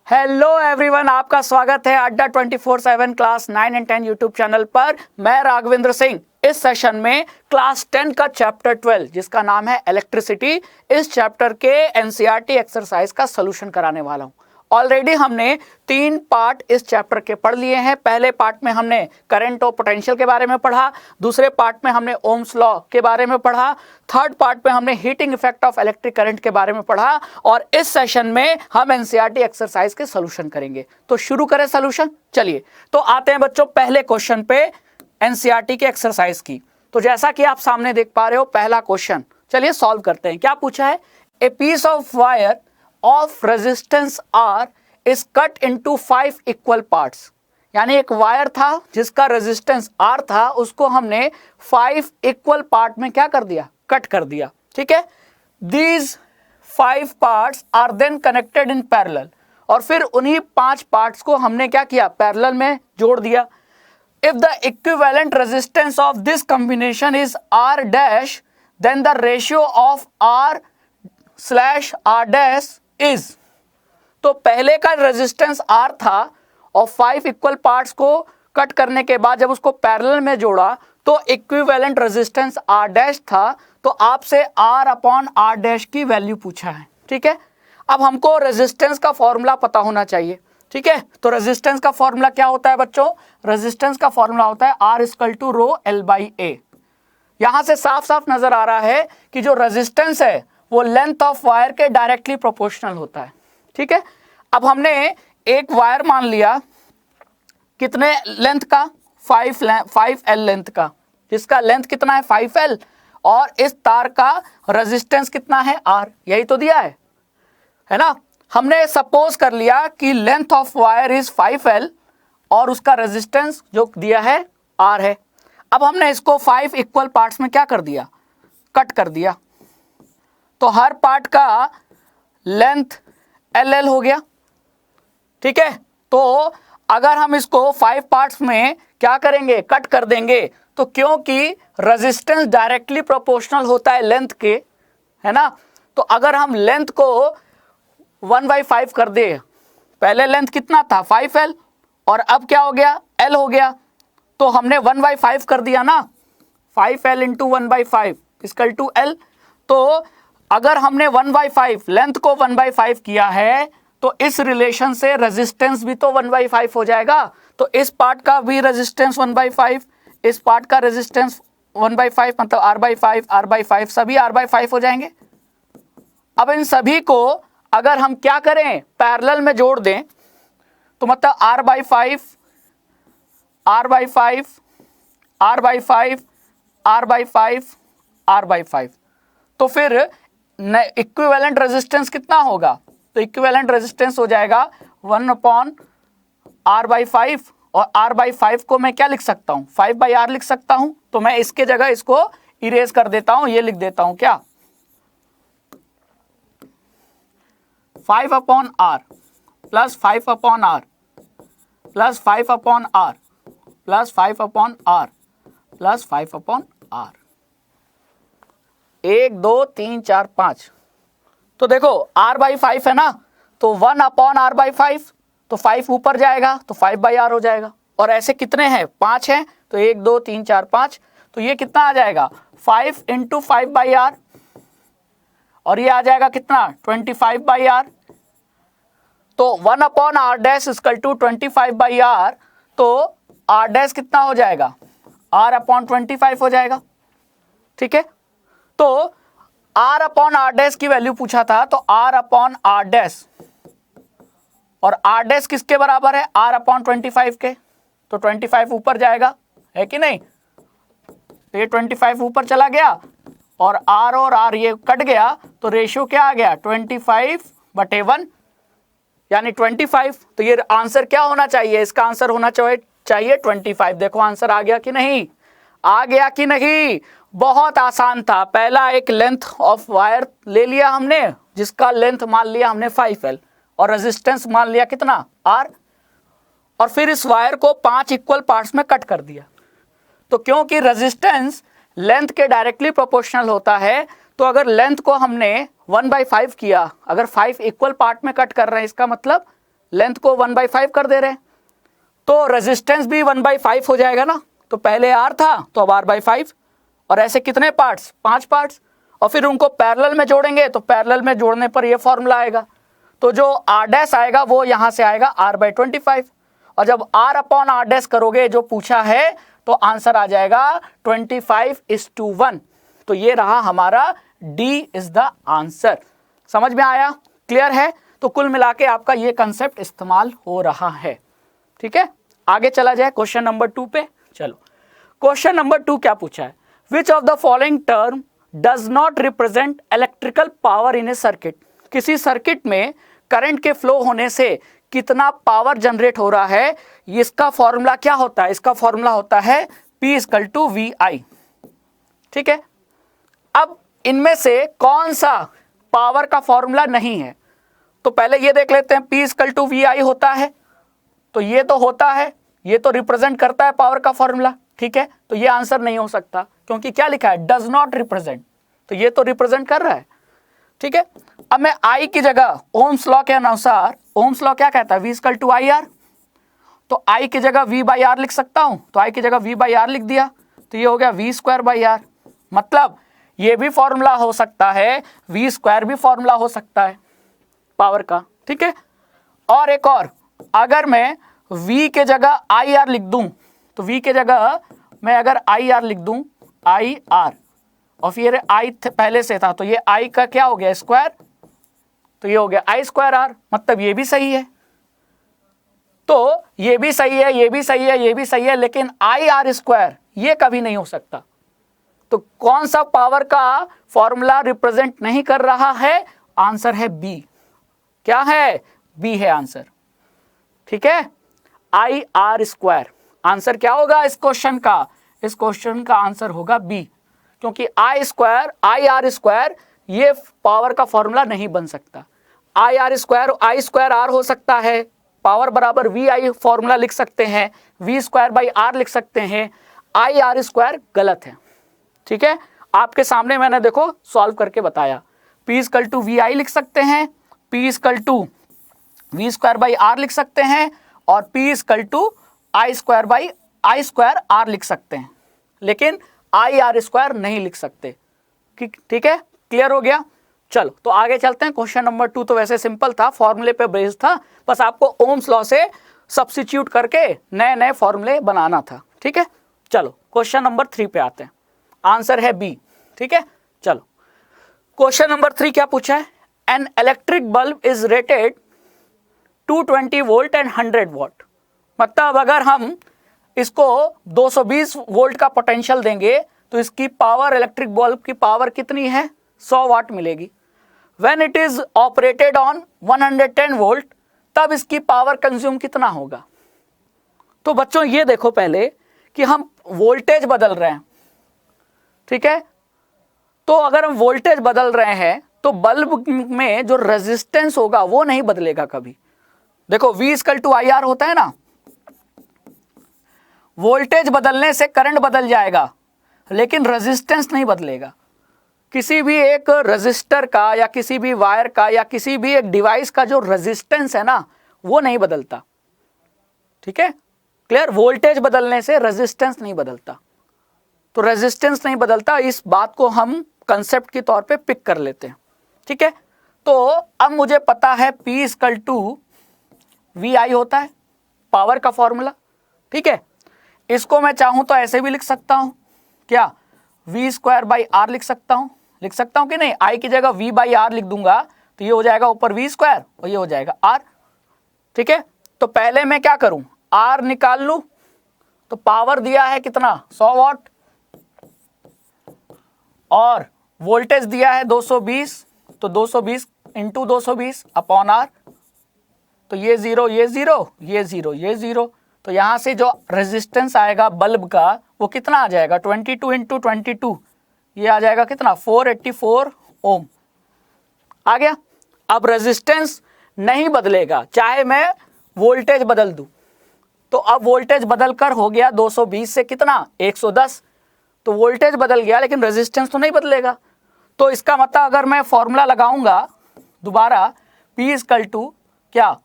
Hello everyone, आपका स्वागत है अड्डा 24/7 क्लास 9 एंड 10 यूट्यूब चैनल पर। मैं राघवेंद्र सिंह इस सेशन में क्लास 10 का चैप्टर 12 जिसका नाम है इलेक्ट्रिसिटी, इस चैप्टर के एनसीईआरटी एक्सरसाइज का सोल्यूशन कराने वाला हूं। ऑलरेडी हमने 3 पार्ट इस चैप्टर के पढ़ लिए हैं। पहले पार्ट में हमने करंट और पोटेंशियल के बारे में पढ़ा, दूसरे पार्ट में हमने ओम्स लॉ के बारे में पढ़ा, थर्ड पार्ट में हमने heating effect of electric current के बारे में पढ़ा और इस सेशन में हम एनसीईआरटी एक्सरसाइज के सोल्यूशन करेंगे। तो शुरू करें सोल्यूशन। चलिए तो आते हैं बच्चों पहले क्वेश्चन पे एनसीईआरटी के एक्सरसाइज की। तो जैसा कि आप सामने देख पा रहे हो पहला क्वेश्चन, चलिए सॉल्व करते हैं। क्या पूछा है? A piece of wire of resistance R is cut into 5 equal parts. यानी एक वायर था जिसका रेजिस्टेंस आर था, उसको हमने 5 इक्वल पार्ट में क्या कर दिया? कट कर दिया। ठीक है। These 5 parts are then connected in parallel, और फिर उन्हीं 5 पार्ट्स को हमने क्या किया? पैरेलल में जोड़ दिया। If the equivalent resistance of this combination is R dash, then the ratio of R slash R dash is. तो पहले का रेजिस्टेंस R था और 5 इक्वल पार्ट्स को कट करने के बाद जब उसको पैरेलल में जोड़ा तो इक्विवेलेंट रेजिस्टेंस R डैश था। तो आपसे R अपॉन R डैश की वैल्यू पूछा है। ठीक है। अब हमको रेजिस्टेंस का फॉर्मूला पता होना चाहिए। ठीक है। तो रेजिस्टेंस का फॉर्मूला क्या होता है बच्चों? रेजिस्टेंस का फॉर्मूला होता है R equal to rho L by A। यहां से साफ साफ नजर आ रहा है कि जो रेजिस्टेंस है वो लेंथ ऑफ वायर के डायरेक्टली प्रोपोर्शनल होता है। ठीक है। अब हमने एक वायर मान लिया, कितने लेंथ का? 5L लेंथ का, जिसका लेंथ कितना है? 5L, और इस तार का रेजिस्टेंस कितना है? R। यही तो दिया है ना। हमने सपोज कर लिया कि length of wire is 5L और उसका रेजिस्टेंस जो दिया है R है। अब हमने इसको 5 इक्वल पार्ट्स में क्या कर दिया? कट कर दिया। तो हर पार्ट का लेंथ LL हो गया। ठीक है। तो अगर हम इसको 5 पार्ट्स में क्या करेंगे? कट कर देंगे, तो क्योंकि रेजिस्टेंस डायरेक्टली प्रोपोर्शनल होता है लेंथ के, है ना। तो अगर हम लेंथ को 1/5 कर दे, पहले लेंथ कितना था? 5L, और अब क्या हो गया? L हो गया। तो हमने 1/5 कर दिया ना, 5L into 1/5 equal to L। तो अगर हमने 1/5 लेंथ को 1/5 किया है तो इस रिलेशन से रेजिस्टेंस भी तो 1/5 हो जाएगा। तो इस पार्ट का भी रेजिस्टेंस 1/5, इस पार्ट का रेजिस्टेंस 1/5, मतलब R/5 सभी R/5 हो जाएंगे। अब इन सभी को अगर हम क्या करें? पैरेलल में जोड़ दें, तो मतलब R/5 R/5 तो फिर इक्विवेलेंट रेजिस्टेंस कितना होगा? तो इक्विवेलेंट रेजिस्टेंस हो जाएगा 1/R/5, और R/5 को मैं क्या लिख सकता हूं? 5/R लिख सकता हूं। तो मैं इसके जगह इसको इरेज कर देता हूं, ये लिख देता हूं क्या? 5/R plus 5/R plus 5/R plus 5/R plus 5/R। 1 2 3 4 5। तो देखो R/5 है ना, तो 1/R/5, तो 5 ऊपर जाएगा तो 5/R हो जाएगा। और ऐसे कितने हैं? 5 हैं, तो 1 2 3 4 5। तो ये कितना आ जाएगा? 5 इंटू 5/R, और ये आ जाएगा कितना? 25/R। तो 1/R dash equal to 25/R। तो R डैश कितना हो जाएगा? R/25 हो जाएगा। ठीक है। तो R/R डैश की वैल्यू पूछा था, तो R/R डैश, और R डैश किसके बराबर है? R/25 के। तो 25 ऊपर जाएगा, है कि नहीं? तो ये 25 ऊपर चला गया और R ये कट गया, तो रेशियो क्या आ गया? 25/1, यानी 25। तो ये आंसर क्या होना चाहिए? इसका आंसर होना चाहिए 25। देखो आंसर आ गया कि नहीं? आ गया कि नहीं? बहुत आसान था। पहला एक लेंथ ऑफ वायर ले लिया हमने, जिसका लेंथ मान लिया हमने 5L और रेजिस्टेंस मान लिया कितना? R, और फिर इस वायर को 5 इक्वल पार्ट्स में कट कर दिया। तो क्योंकि रेजिस्टेंस लेंथ के डायरेक्टली प्रोपोर्शनल होता है, तो अगर लेंथ को हमने 1/5 किया, अगर 5 इक्वल पार्ट में कट कर रहे हैं, इसका मतलब लेंथ को 1/5 कर दे रहे हैं, तो रेजिस्टेंस भी 1/5 हो जाएगा ना। तो पहले R था तो अब R/5, और ऐसे कितने पार्ट्स, 5 पार्ट्स, और फिर उनको पैरेलल में जोड़ेंगे तो पैरेलल में जोड़ने पर ये फॉर्मूला आएगा। तो जो R' आएगा वो यहाँ से आएगा R/25, और जब R/R' करोगे जो पूछा है तो आंसर आ जाएगा 25:1। तो ये रहा हमारा D इज द आंसर। समझ में आया, क्लियर है? तो कुल मिला के आपका ये कंसेप्ट इस्तेमाल हो रहा है। ठीक है, आगे चला जाए क्वेश्चन नंबर 2 पे। चलो, क्वेश्चन नंबर 2 क्या पूछा है? Which of the following term does not represent electrical power in A circuit. किसी सर्किट में करंट के फ्लो होने से कितना पावर जनरेट हो रहा है, इसका फॉर्मूला क्या होता है? इसका फॉर्मूला होता है P = VI। ठीक है, अब इनमें से कौन सा पावर का फॉर्मूला नहीं है? तो पहले ये देख लेते हैं, P = VI होता है, तो ये तो होता है, ये तो रिप्रेजेंट करता है पावर का फॉर्मूला। ठीक है, तो ये आंसर नहीं हो सकता, क्योंकि क्या लिखा है? डज नॉट रिप्रेजेंट, तो ये तो रिप्रेजेंट कर रहा है। ठीक है, अब मैं I की जगह ओम्स लॉ के अनुसार, ओम्स लॉ क्या कहता है? V = IR, तो I की जगह V/R लिख सकता हूं, तो I की जगह V/R लिख दिया, तो ये हो गया V²/R। मतलब ये भी फॉर्मूला हो सकता है, V² भी फॉर्मूला हो सकता है पावर का। ठीक है, और एक और, अगर मैं V के जगह IR लिख दूं, तो V के जगह मैं अगर IR लिख दूं, IR, और फिर I पहले से था तो ये I का क्या हो गया? स्क्वायर, तो ये हो गया I²R। मतलब ये भी सही है, तो ये भी सही है, ये भी सही है, ये भी सही है, लेकिन IR² ये कभी नहीं हो सकता। तो कौन सा पावर का फॉर्मूला रिप्रेजेंट नहीं कर रहा है? आंसर है B। क्या है? B है आंसर। ठीक है, IR²। आंसर क्या होगा इस क्वेश्चन का? इस क्वेश्चन का आंसर होगा B, क्योंकि IR² ये पावर का फॉर्मूला नहीं बन सकता। I²R हो सकता है, पावर बराबर VI फॉर्मूला लिख सकते हैं, V²/R लिख सकते हैं, IR² गलत है। ठीक है, आपके सामने मैंने देखो सॉल्व करके बताया। P = VI लिख सकते हैं, P = V²/R लिख सकते हैं, और P = I²R लिख सकते हैं, लेकिन IR² नहीं लिख सकते। ठीक है, क्लियर हो गया? चलो, तो आगे चलते हैं। क्वेश्चन नंबर 2 तो वैसे सिंपल था, फॉर्मूले पे बेस्ड था, बस आपको ओम्स लॉ से सब्स्टिट्यूट करके नए नए फॉर्मूले बनाना था। ठीक है, चलो क्वेश्चन नंबर 3 पे आते हैं। आंसर है B। ठीक है, चलो क्वेश्चन नंबर 3 क्या पूछा है? An electric bulb is rated 220 volt and 100 what. मतलब अगर हम इसको 220 वोल्ट का पोटेंशियल देंगे तो इसकी पावर, इलेक्ट्रिक बल्ब की पावर कितनी है? 100 वाट मिलेगी। When it is operated on 110 volt, तब इसकी पावर कंज्यूम कितना होगा? तो बच्चों ये देखो पहले कि हम वोल्टेज बदल रहे हैं। ठीक है, तो अगर हम वोल्टेज बदल रहे हैं तो बल्ब में जो रेजिस्टेंस होगा वो नहीं बदलेगा कभी। देखो V = IR होता है ना, वोल्टेज बदलने से करंट बदल जाएगा, लेकिन रेजिस्टेंस नहीं बदलेगा। किसी भी एक रेजिस्टर का या किसी भी वायर का या किसी भी एक डिवाइस का जो रेजिस्टेंस है ना, वो नहीं बदलता। ठीक है, क्लियर? वोल्टेज बदलने से रेजिस्टेंस नहीं बदलता, तो रेजिस्टेंस नहीं बदलता, इस बात को हम कंसेप्ट के तौर पे पिक कर लेते हैं। ठीक है, तो अब मुझे पता है P = VI होता है, पावर का फॉर्मूला। ठीक है, इसको मैं चाहूं तो ऐसे भी लिख सकता हूं, क्या? V²/R लिख सकता हूं कि नहीं? I की जगह V/R लिख दूंगा तो ये हो जाएगा ऊपर V² और ये हो जाएगा R। ठीक है, तो पहले मैं क्या करूं? R निकाल लूं, तो पावर दिया है कितना? 100 वाट, और वोल्टेज दिया है 220, तो 220 × 220 अपॉन R, तो ये 0, ये 0, ये 0, ये 0, तो यहां से जो रेजिस्टेंस आएगा बल्ब का वो कितना आ जाएगा? 22 × 22, ये आ जाएगा कितना? 484 ओम आ गया। अब रेजिस्टेंस नहीं बदलेगा चाहे मैं वोल्टेज बदल दूं, तो अब वोल्टेज बदल कर हो गया 220 से कितना? 110, तो वोल्टेज बदल गया लेकिन रेजिस्टेंस तो नहीं बदलेगा। तो इसका मतलब अगर मैं फॉर्मूला लगाऊंगा दोबारा, P = क्या?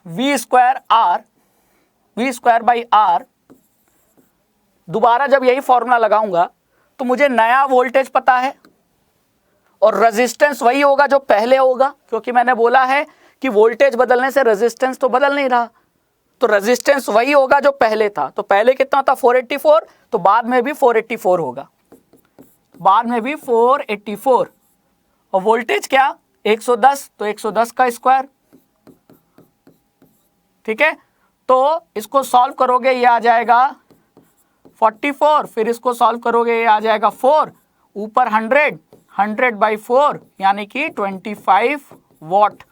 वी स्क्वायर बाई आर, दोबारा जब यही फॉर्मूला लगाऊंगा तो मुझे नया वोल्टेज पता है और रेजिस्टेंस वही होगा जो पहले होगा, क्योंकि मैंने बोला है कि वोल्टेज बदलने से रेजिस्टेंस तो बदल नहीं रहा, तो रेजिस्टेंस वही होगा जो पहले था। तो पहले कितना था 484, तो बाद में भी 484 होगा, बाद में भी 484। और वोल्टेज क्या 110, तो 110 का स्क्वायर, ठीक है। तो इसको सॉल्व करोगे ये आ जाएगा 44, फिर इसको सॉल्व करोगे ये आ जाएगा 4, ऊपर 100 बाई 4 यानी कि 25 वॉट।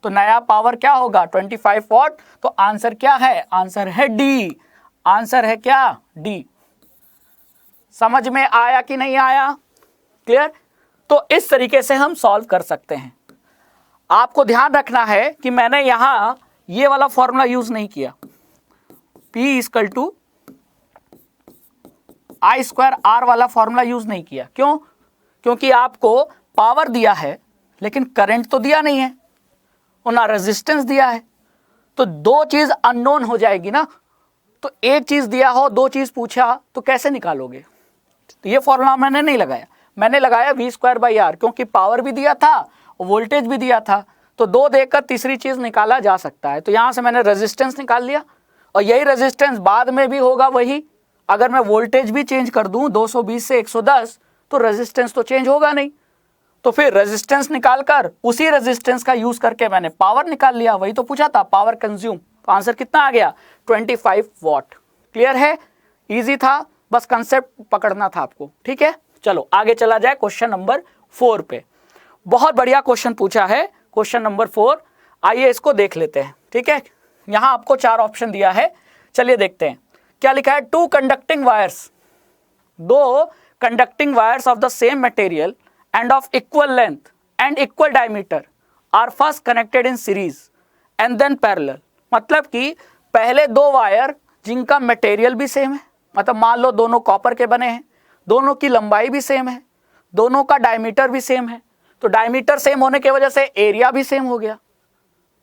तो नया पावर क्या होगा 25 वॉट। तो आंसर क्या है, आंसर है डी, आंसर है क्या डी। समझ में आया कि नहीं आया, क्लियर। तो इस तरीके से हम सॉल्व कर सकते हैं। आपको ध्यान रखना है कि मैंने यहां ये वाला फॉर्मूला यूज नहीं किया, P equal to I square R वाला फॉर्मूला यूज नहीं किया। क्यों, क्योंकि आपको पावर दिया है लेकिन करंट तो दिया नहीं है और ना रेजिस्टेंस दिया है, तो दो चीज अननोन हो जाएगी ना। तो एक चीज दिया हो, दो चीज पूछा, तो कैसे निकालोगे। तो ये फॉर्मूला मैंने नहीं लगाया, मैंने लगाया वी स्क्वायर बाई आर, क्योंकि पावर भी दिया था और वोल्टेज भी दिया था, तो दो देकर तीसरी चीज निकाला जा सकता है। तो यहां से मैंने रेजिस्टेंस निकाल लिया और यही रेजिस्टेंस बाद में भी होगा वही। अगर मैं वोल्टेज भी चेंज कर दूं 220 से 110, तो रेजिस्टेंस तो चेंज होगा नहीं। तो फिर रेजिस्टेंस निकालकर उसी रेजिस्टेंस का यूज करके मैंने पावर निकाल लिया, वही तो पूछा था पावर कंज्यूम। तो आंसर कितना आ गया 25 वॉट। क्लियर है, इजी था, बस कंसेप्ट पकड़ना था आपको, ठीक है। चलो आगे चला जाए क्वेश्चन नंबर 4 पे। बहुत बढ़िया क्वेश्चन पूछा है, क्वेश्चन नंबर 4। आइए इसको देख लेते हैं, ठीक है। यहां आपको 4 ऑप्शन दिया है, चलिए देखते हैं क्या लिखा है। 2 conducting wires, 2 conducting wires of the same material and of equal length and equal diameter are first connected in series and then parallel। मतलब कि पहले 2 वायर जिनका मटेरियल भी सेम है, मतलब मान लो दोनों कॉपर के बने हैं, दोनों की लंबाई भी सेम है, दोनों का डायमीटर भी सेम है। तो डायमीटर सेम होने की वजह से एरिया भी सेम हो गया।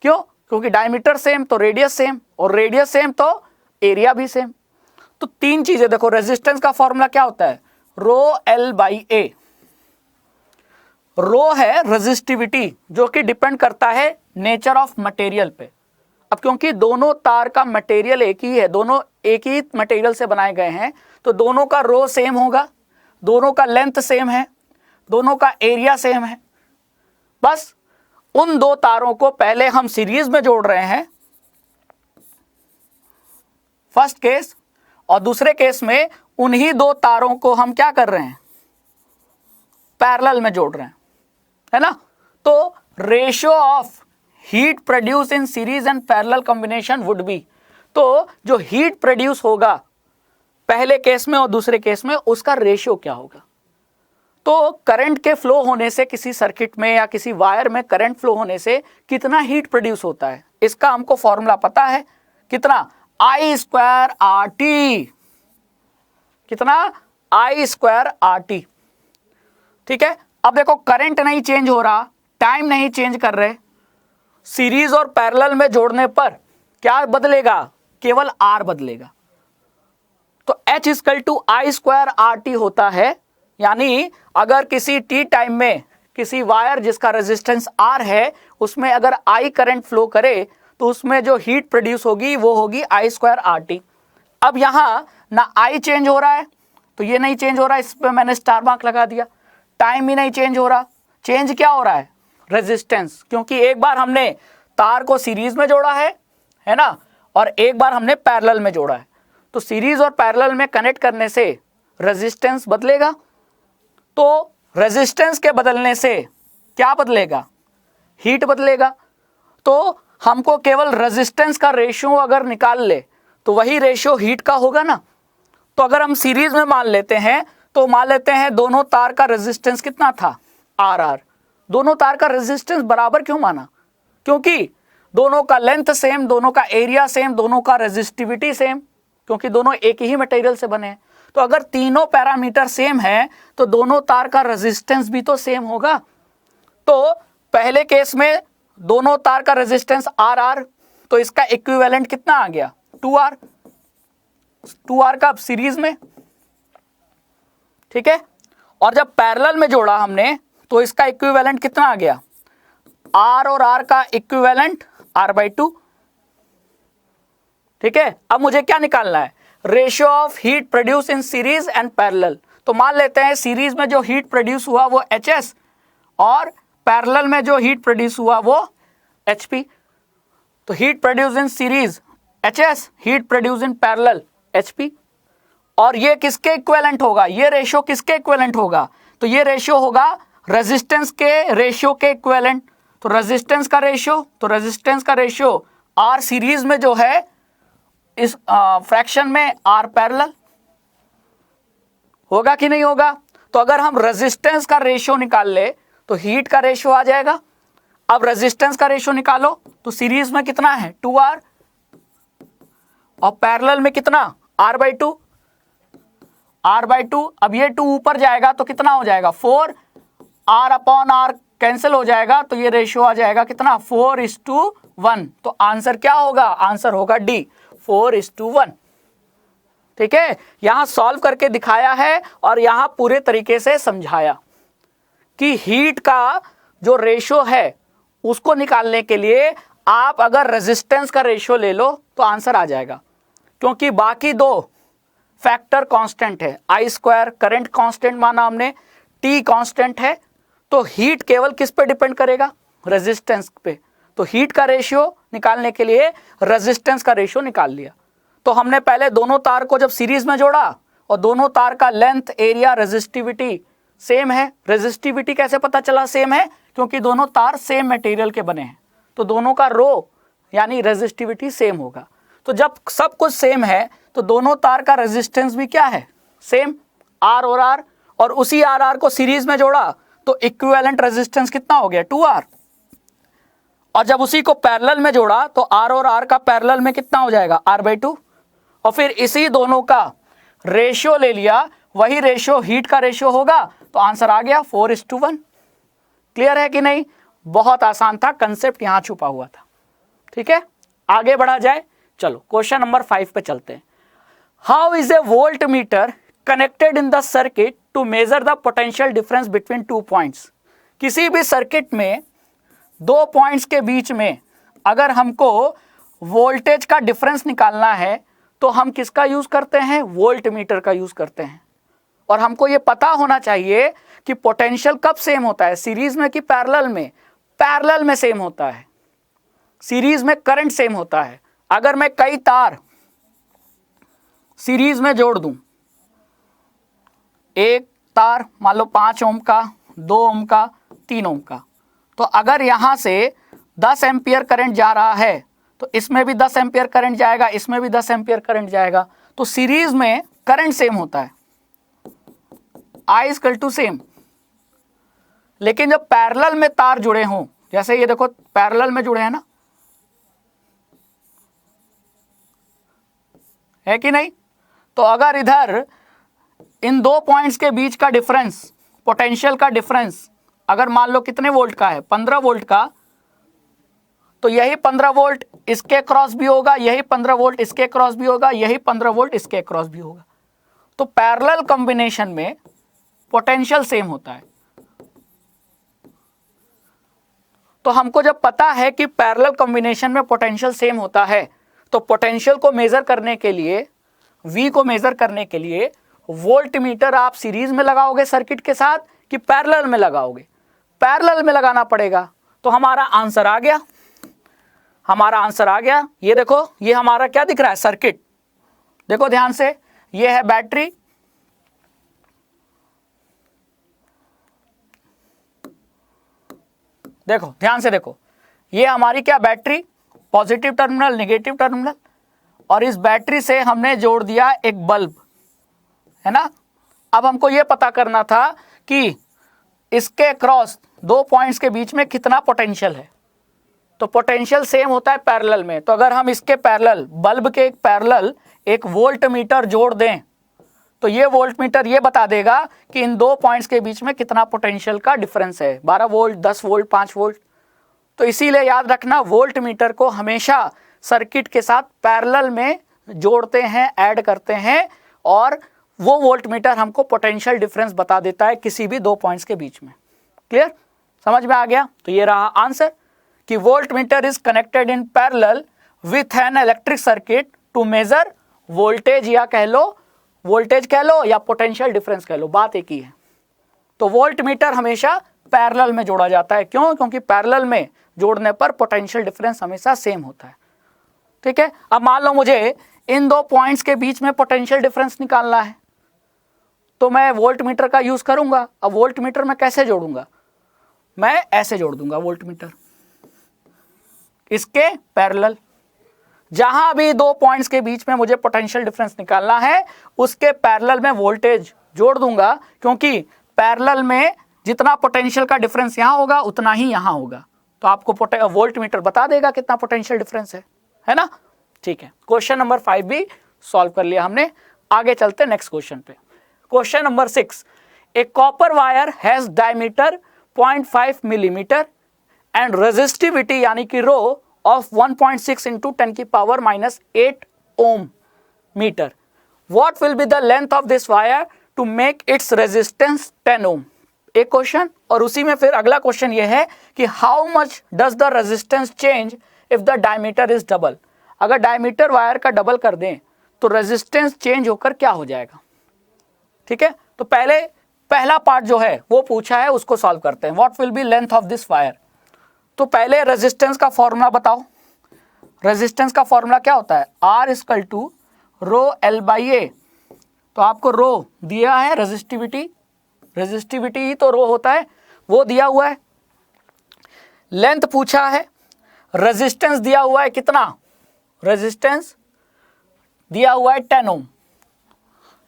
क्यों, क्योंकि डायमीटर सेम तो रेडियस सेम, और रेडियस सेम तो एरिया भी सेम। तो 3 चीजें देखो, रेजिस्टेंस का फॉर्मूला क्या होता है रो एल बाई ए। रो है रेजिस्टिविटी, जो कि डिपेंड करता है नेचर ऑफ मटेरियल पे। अब क्योंकि दोनों तार का मटेरियल एक ही है, दोनों एक ही मटेरियल से बनाए गए हैं, तो दोनों का रो सेम होगा, दोनों का लेंथ सेम है, दोनों का एरिया सेम है। बस उन 2 तारों को पहले हम सीरीज में जोड़ रहे हैं, फर्स्ट केस, और दूसरे केस में उन्हीं 2 तारों को हम क्या कर रहे हैं पैरेलल में जोड़ रहे हैं, है ना। तो ratio of heat produce in series and parallel combination would be, तो जो हीट प्रोड्यूस होगा पहले केस में और दूसरे केस में, उसका रेशियो क्या होगा। तो करंट के फ्लो होने से किसी सर्किट में या किसी वायर में करंट फ्लो होने से कितना हीट प्रोड्यूस होता है, इसका हमको फॉर्मूला पता है। कितना आई स्क्वायर आर टी, कितना आई स्क्वायर आर टी, ठीक है। अब देखो करंट नहीं चेंज हो रहा, टाइम नहीं चेंज कर रहे, सीरीज और पैरेलल में जोड़ने पर क्या बदलेगा, केवल आर बदलेगा। तो H equal to I square R T होता है। यानी अगर किसी टी टाइम में किसी वायर जिसका रेजिस्टेंस आर है, उसमें अगर आई करंट फ्लो करे, तो उसमें जो हीट प्रोड्यूस होगी वो होगी आई स्क्वायर आर टी। अब यहां ना आई चेंज हो रहा है, तो ये नहीं चेंज हो रहा है, इस पर मैंने स्टार मार्क लगा दिया। टाइम ही नहीं चेंज हो रहा, चेंज क्या हो रहा है रेजिस्टेंस, क्योंकि एक बार हमने तार को सीरीज में जोड़ा है ना, और एक बार हमने पैरेलल में जोड़ा है। तो सीरीज और पैरेलल में कनेक्ट करने से रेजिस्टेंस बदलेगा, तो रेजिस्टेंस के बदलने से क्या बदलेगा, हीट बदलेगा। तो हमको केवल रेजिस्टेंस का रेशियो अगर निकाल ले तो वही रेशियो हीट का होगा ना। तो अगर हम सीरीज में मान लेते हैं, तो मान लेते हैं दोनों तार का रेजिस्टेंस कितना था आर आर। दोनों तार का रेजिस्टेंस बराबर क्यों माना, क्योंकि दोनों का लेंथ सेम, दोनों का एरिया सेम, दोनों का रेजिस्टिविटी सेम, क्योंकि दोनों एक ही मटेरियल से बने हैं। तो अगर तीनों पैरामीटर सेम है तो दोनों तार का रेजिस्टेंस भी तो सेम होगा। तो पहले केस में दोनों तार का रेजिस्टेंस आर आर तो इसका इक्विवेलेंट कितना आ गया 2R। 2R का सीरीज में, ठीक है। और जब पैरेलल में जोड़ा हमने तो इसका इक्विवेलेंट कितना आ गया, R और R का इक्विवेलेंट R/2, ठीक है। अब मुझे क्या निकालना है, ratio of heat produce in series and parallel. तो मान लेते हैं सीरीज में जो हीट प्रोड्यूस हुआ वो HS और पैरेलल में जो हीट प्रोड्यूस हुआ वो HP। तो heat produce in series HS, heat produce in parallel HP। और ये किसके इक्विवेलेंट होगा, ये रेशियो किसके इक्विवेलेंट होगा, तो ये रेशियो होगा रेजिस्टेंस के रेशियो के इक्विवेलेंट। तो रेजिस्टेंस का रेशियो R सीरीज में जो है इस फ्रैक्शन में R पैरेलल होगा कि नहीं होगा। तो अगर हम रेजिस्टेंस का रेशियो निकाल ले तो हीट का रेशियो आ जाएगा। अब रेजिस्टेंस का रेशियो निकालो तो सीरीज में कितना है 2R और पैरेलल में कितना R/2। R/2, अब ये 2 ऊपर जाएगा तो कितना हो जाएगा 4, R/R कैंसिल हो जाएगा तो ये रेशियो आ जाएगा कितना 4:1। तो आंसर क्या होगा, आंसर होगा डी 4:1, ठीक है। यहां सॉल्व करके दिखाया है और यहां पूरे तरीके से समझाया कि हीट का जो रेशियो है उसको निकालने के लिए आप अगर रेजिस्टेंस का रेशियो ले लो तो आंसर आ जाएगा, क्योंकि बाकी दो फैक्टर कांस्टेंट है। I² करंट कांस्टेंट माना हमने, T कांस्टेंट है, तो हीट केवल किस पे डिपेंड करेगा, रेजिस्टेंस पे। तो हीट का रेशियो निकालने के लिए रेजिस्टेंस का रेशियो निकाल लिया। तो हमने पहले दोनों तार को जब सीरीज में जोड़ा और दोनों तार का लेंथ, एरिया, रेजिस्टिविटी सेम है। रेजिस्टिविटी कैसे पता चला सेम है, क्योंकि दोनों तार सेम मटेरियल के बने हैं, तो दोनों का रो यानी रेजिस्टिविटी सेम होगा। तो जब सब कुछ सेम है तो दोनों तार का रेजिस्टेंस भी क्या है, सेम, R और R। और उसी R को सीरीज में जोड़ा तो इक्विवेलेंट रेजिस्टेंस कितना हो गया 2R। और जब उसी को पैरेलल में जोड़ा तो R और R का पैरेलल में कितना हो जाएगा R/2। और फिर इसी दोनों का रेशियो ले लिया, वही रेशियो हीट का रेशियो होगा, तो आंसर आ गया 4:1। क्लियर है कि नहीं, बहुत आसान था, कंसेप्ट यहां छुपा हुआ था, ठीक है। आगे बढ़ा जाए, चलो क्वेश्चन नंबर 5 पे चलते हैं। How is a volt meter connected in the circuit to measure the potential difference between 2 points. किसी भी सर्किट में 2 पॉइंट्स के बीच में अगर हमको वोल्टेज का डिफरेंस निकालना है तो हम किसका यूज करते हैं, वोल्ट मीटर का यूज करते हैं। और हमको ये पता होना चाहिए कि पोटेंशियल कब सेम होता है, सीरीज में कि पैरेलल में। पैरेलल में सेम होता है, सीरीज में करंट सेम होता है। अगर मैं कई तार सीरीज में जोड़ दूं, एक तार मान लो 5 ओम का, 2 ओम का, 3 ओम का, तो अगर यहां से 10 एम्पियर करंट जा रहा है तो इसमें भी 10 एम्पियर करंट जाएगा, इसमें भी 10 एम्पियर करंट जाएगा। तो सीरीज में करंट सेम होता है, I सेम। लेकिन जब पैरेलल में तार जुड़े हों, जैसे ये देखो पैरेलल में जुड़े हैं ना, है कि नहीं, तो अगर इधर इन 2 पॉइंट्स के बीच का डिफरेंस, पोटेंशियल का डिफरेंस अगर मान लो कितने वोल्ट का है, 15 वोल्ट का, तो यही 15 वोल्ट इसके क्रॉस भी होगा, यही 15 वोल्ट इसके क्रॉस भी होगा, यही 15 वोल्ट इसके क्रॉस भी होगा। तो पैरेलल कॉम्बिनेशन में पोटेंशियल सेम होता है। तो हमको जब पता है कि पैरेलल कॉम्बिनेशन में पोटेंशियल सेम होता है, तो पोटेंशियल को मेजर करने के लिए, V को मेजर करने के लिए वोल्ट मीटर आप सीरीज में लगाओगे सर्किट के साथ कि पैरेलल में लगाओगे, पैरेलल में लगाना पड़ेगा। तो हमारा आंसर आ गया, हमारा आंसर आ गया। ये देखो, ये हमारा क्या दिख रहा है, सर्किट। देखो ध्यान से, ये है बैटरी, देखो ध्यान से देखो, ये हमारी क्या battery, positive terminal, negative terminal, और इस बैटरी से हमने जोड़ दिया एक बल्ब, है ना। अब हमको ये पता करना था कि इसके क्रॉस 2 पॉइंट्स के बीच में कितना पोटेंशियल है। तो पोटेंशियल सेम होता है पैरेलल में। तो अगर हम इसके पैरेलल, बल्ब के पैरेलल एक वोल्ट मीटर जोड़ दें तो ये वोल्ट मीटर ये बता देगा कि इन 2 पॉइंट्स के बीच में कितना पोटेंशियल का डिफरेंस है, 12 वोल्ट, 10 वोल्ट, 5 वोल्ट। तो इसीलिए याद रखना, वोल्ट मीटर को हमेशा सर्किट के साथ पैरेलल में जोड़ते हैं, ऐड करते हैं, और वो वोल्टमीटर हमको पोटेंशियल डिफरेंस बता देता है किसी भी दो पॉइंट्स के बीच में। क्लियर, समझ में आ गया? तो ये रहा आंसर कि voltmeter is connected in parallel with an electric circuit to measure voltage, या कह लो वोल्टेज कह लो या पोटेंशियल डिफरेंस कह लो, बात एक ही है। तो वोल्टमीटर हमेशा पैरेलल में जोड़ा जाता है। क्यों? क्योंकि पैरेलल में जोड़ने पर पोटेंशियल डिफरेंस हमेशा सेम होता है। ठीक है, अब मान लो मुझे इन दो पॉइंट्स के बीच में पोटेंशियल डिफरेंस निकालना है, तो मैं वोल्टमीटर का यूज करूंगा। अब वोल्टमीटर मैं कैसे जोड़ूंगा? मैं ऐसे जोड़ दूंगा वोल्टमीटर इसके पैरेलल। जहां भी दो पॉइंट्स के बीच में मुझे पोटेंशियल डिफरेंस निकालना है उसके पैरेलल में वोल्टेज जोड़ दूंगा, क्योंकि पैरेलल में जितना पोटेंशियल का डिफरेंस यहां होगा उतना ही यहां होगा। तो आपको वोल्टमीटर बता देगा कितना पोटेंशियल डिफरेंस है ना? ठीक है, क्वेश्चन नंबर 5 भी सॉल्व कर लिया हमने। आगे चलते नेक्स्ट क्वेश्चन पे। Question number 6, a copper wire has diameter 0.5 millimeter and resistivity यानी कि रो ऑफ 1.6 इंटू 10 की power -8 ohm meter. What will be the length of this wire to make its resistance 10 ohm. एक question, और उसी में फिर अगला क्वेश्चन ये है कि how much does the resistance change if the diameter is double. अगर डायमीटर वायर का डबल कर दें तो रेजिस्टेंस चेंज होकर क्या हो जाएगा? ठीक है, तो पहला पार्ट जो है वो पूछा है, उसको सॉल्व करते हैं। What will be length of this wire. तो पहले रेजिस्टेंस का फॉर्मूला बताओ। रेजिस्टेंस का फॉर्मूला क्या होता है? R equal to rho L/A। तो आपको रो दिया है, रेजिस्टिविटी ही तो रो होता है, वो दिया हुआ है। लेंथ पूछा है, रेजिस्टेंस दिया हुआ है कितना? रेजिस्टेंस दिया हुआ है 10 ओम।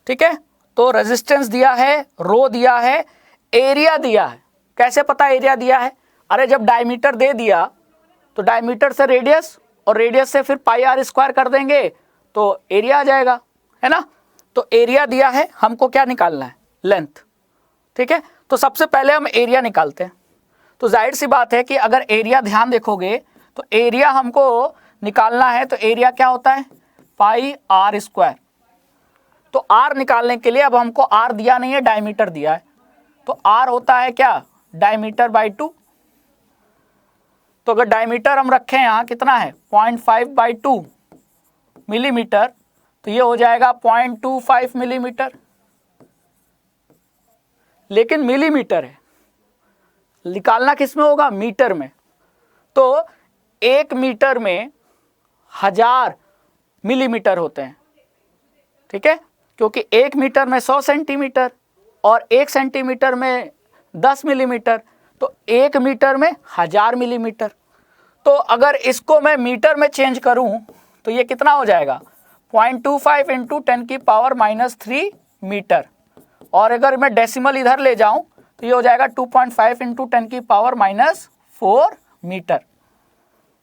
ठीक है, तो रेजिस्टेंस दिया है, रो दिया है, एरिया दिया है। कैसे पता एरिया दिया है? अरे जब डायमीटर दे दिया तो डायमीटर से रेडियस, और रेडियस से फिर πr² कर देंगे तो एरिया आ जाएगा, है ना? तो एरिया दिया है, हमको क्या निकालना है? लेंथ। ठीक है, तो सबसे पहले हम एरिया निकालते हैं। तो जाहिर सी बात है कि अगर एरिया ध्यान देखोगे तो एरिया हमको निकालना है, तो एरिया क्या होता है? πr²। तो r निकालने के लिए अब हमको r दिया नहीं है, डायमीटर दिया है, तो r होता है क्या? Diameter by 2। तो अगर डायमीटर हम रखें यहाँ कितना है? 0.5/2 मिलीमीटर, तो ये हो जाएगा 0.25 मिलीमीटर। लेकिन मिलीमीटर है, निकालना किस में होगा? मीटर में। तो 1 मीटर में 1000 मिलीमीटर होते हैं। ठीक है, क्योंकि 1 मीटर में 100 सेंटीमीटर और 1 सेंटीमीटर में 10 मिलीमीटर, तो 1 मीटर में 1000 मिलीमीटर। तो अगर इसको मैं मीटर में चेंज करूं तो ये कितना हो जाएगा? 0.25 इंटू 10 की पावर -3 मीटर। और अगर मैं डेसिमल इधर ले जाऊं तो ये हो जाएगा 2.5 इंटू 10 की पावर -4 मीटर।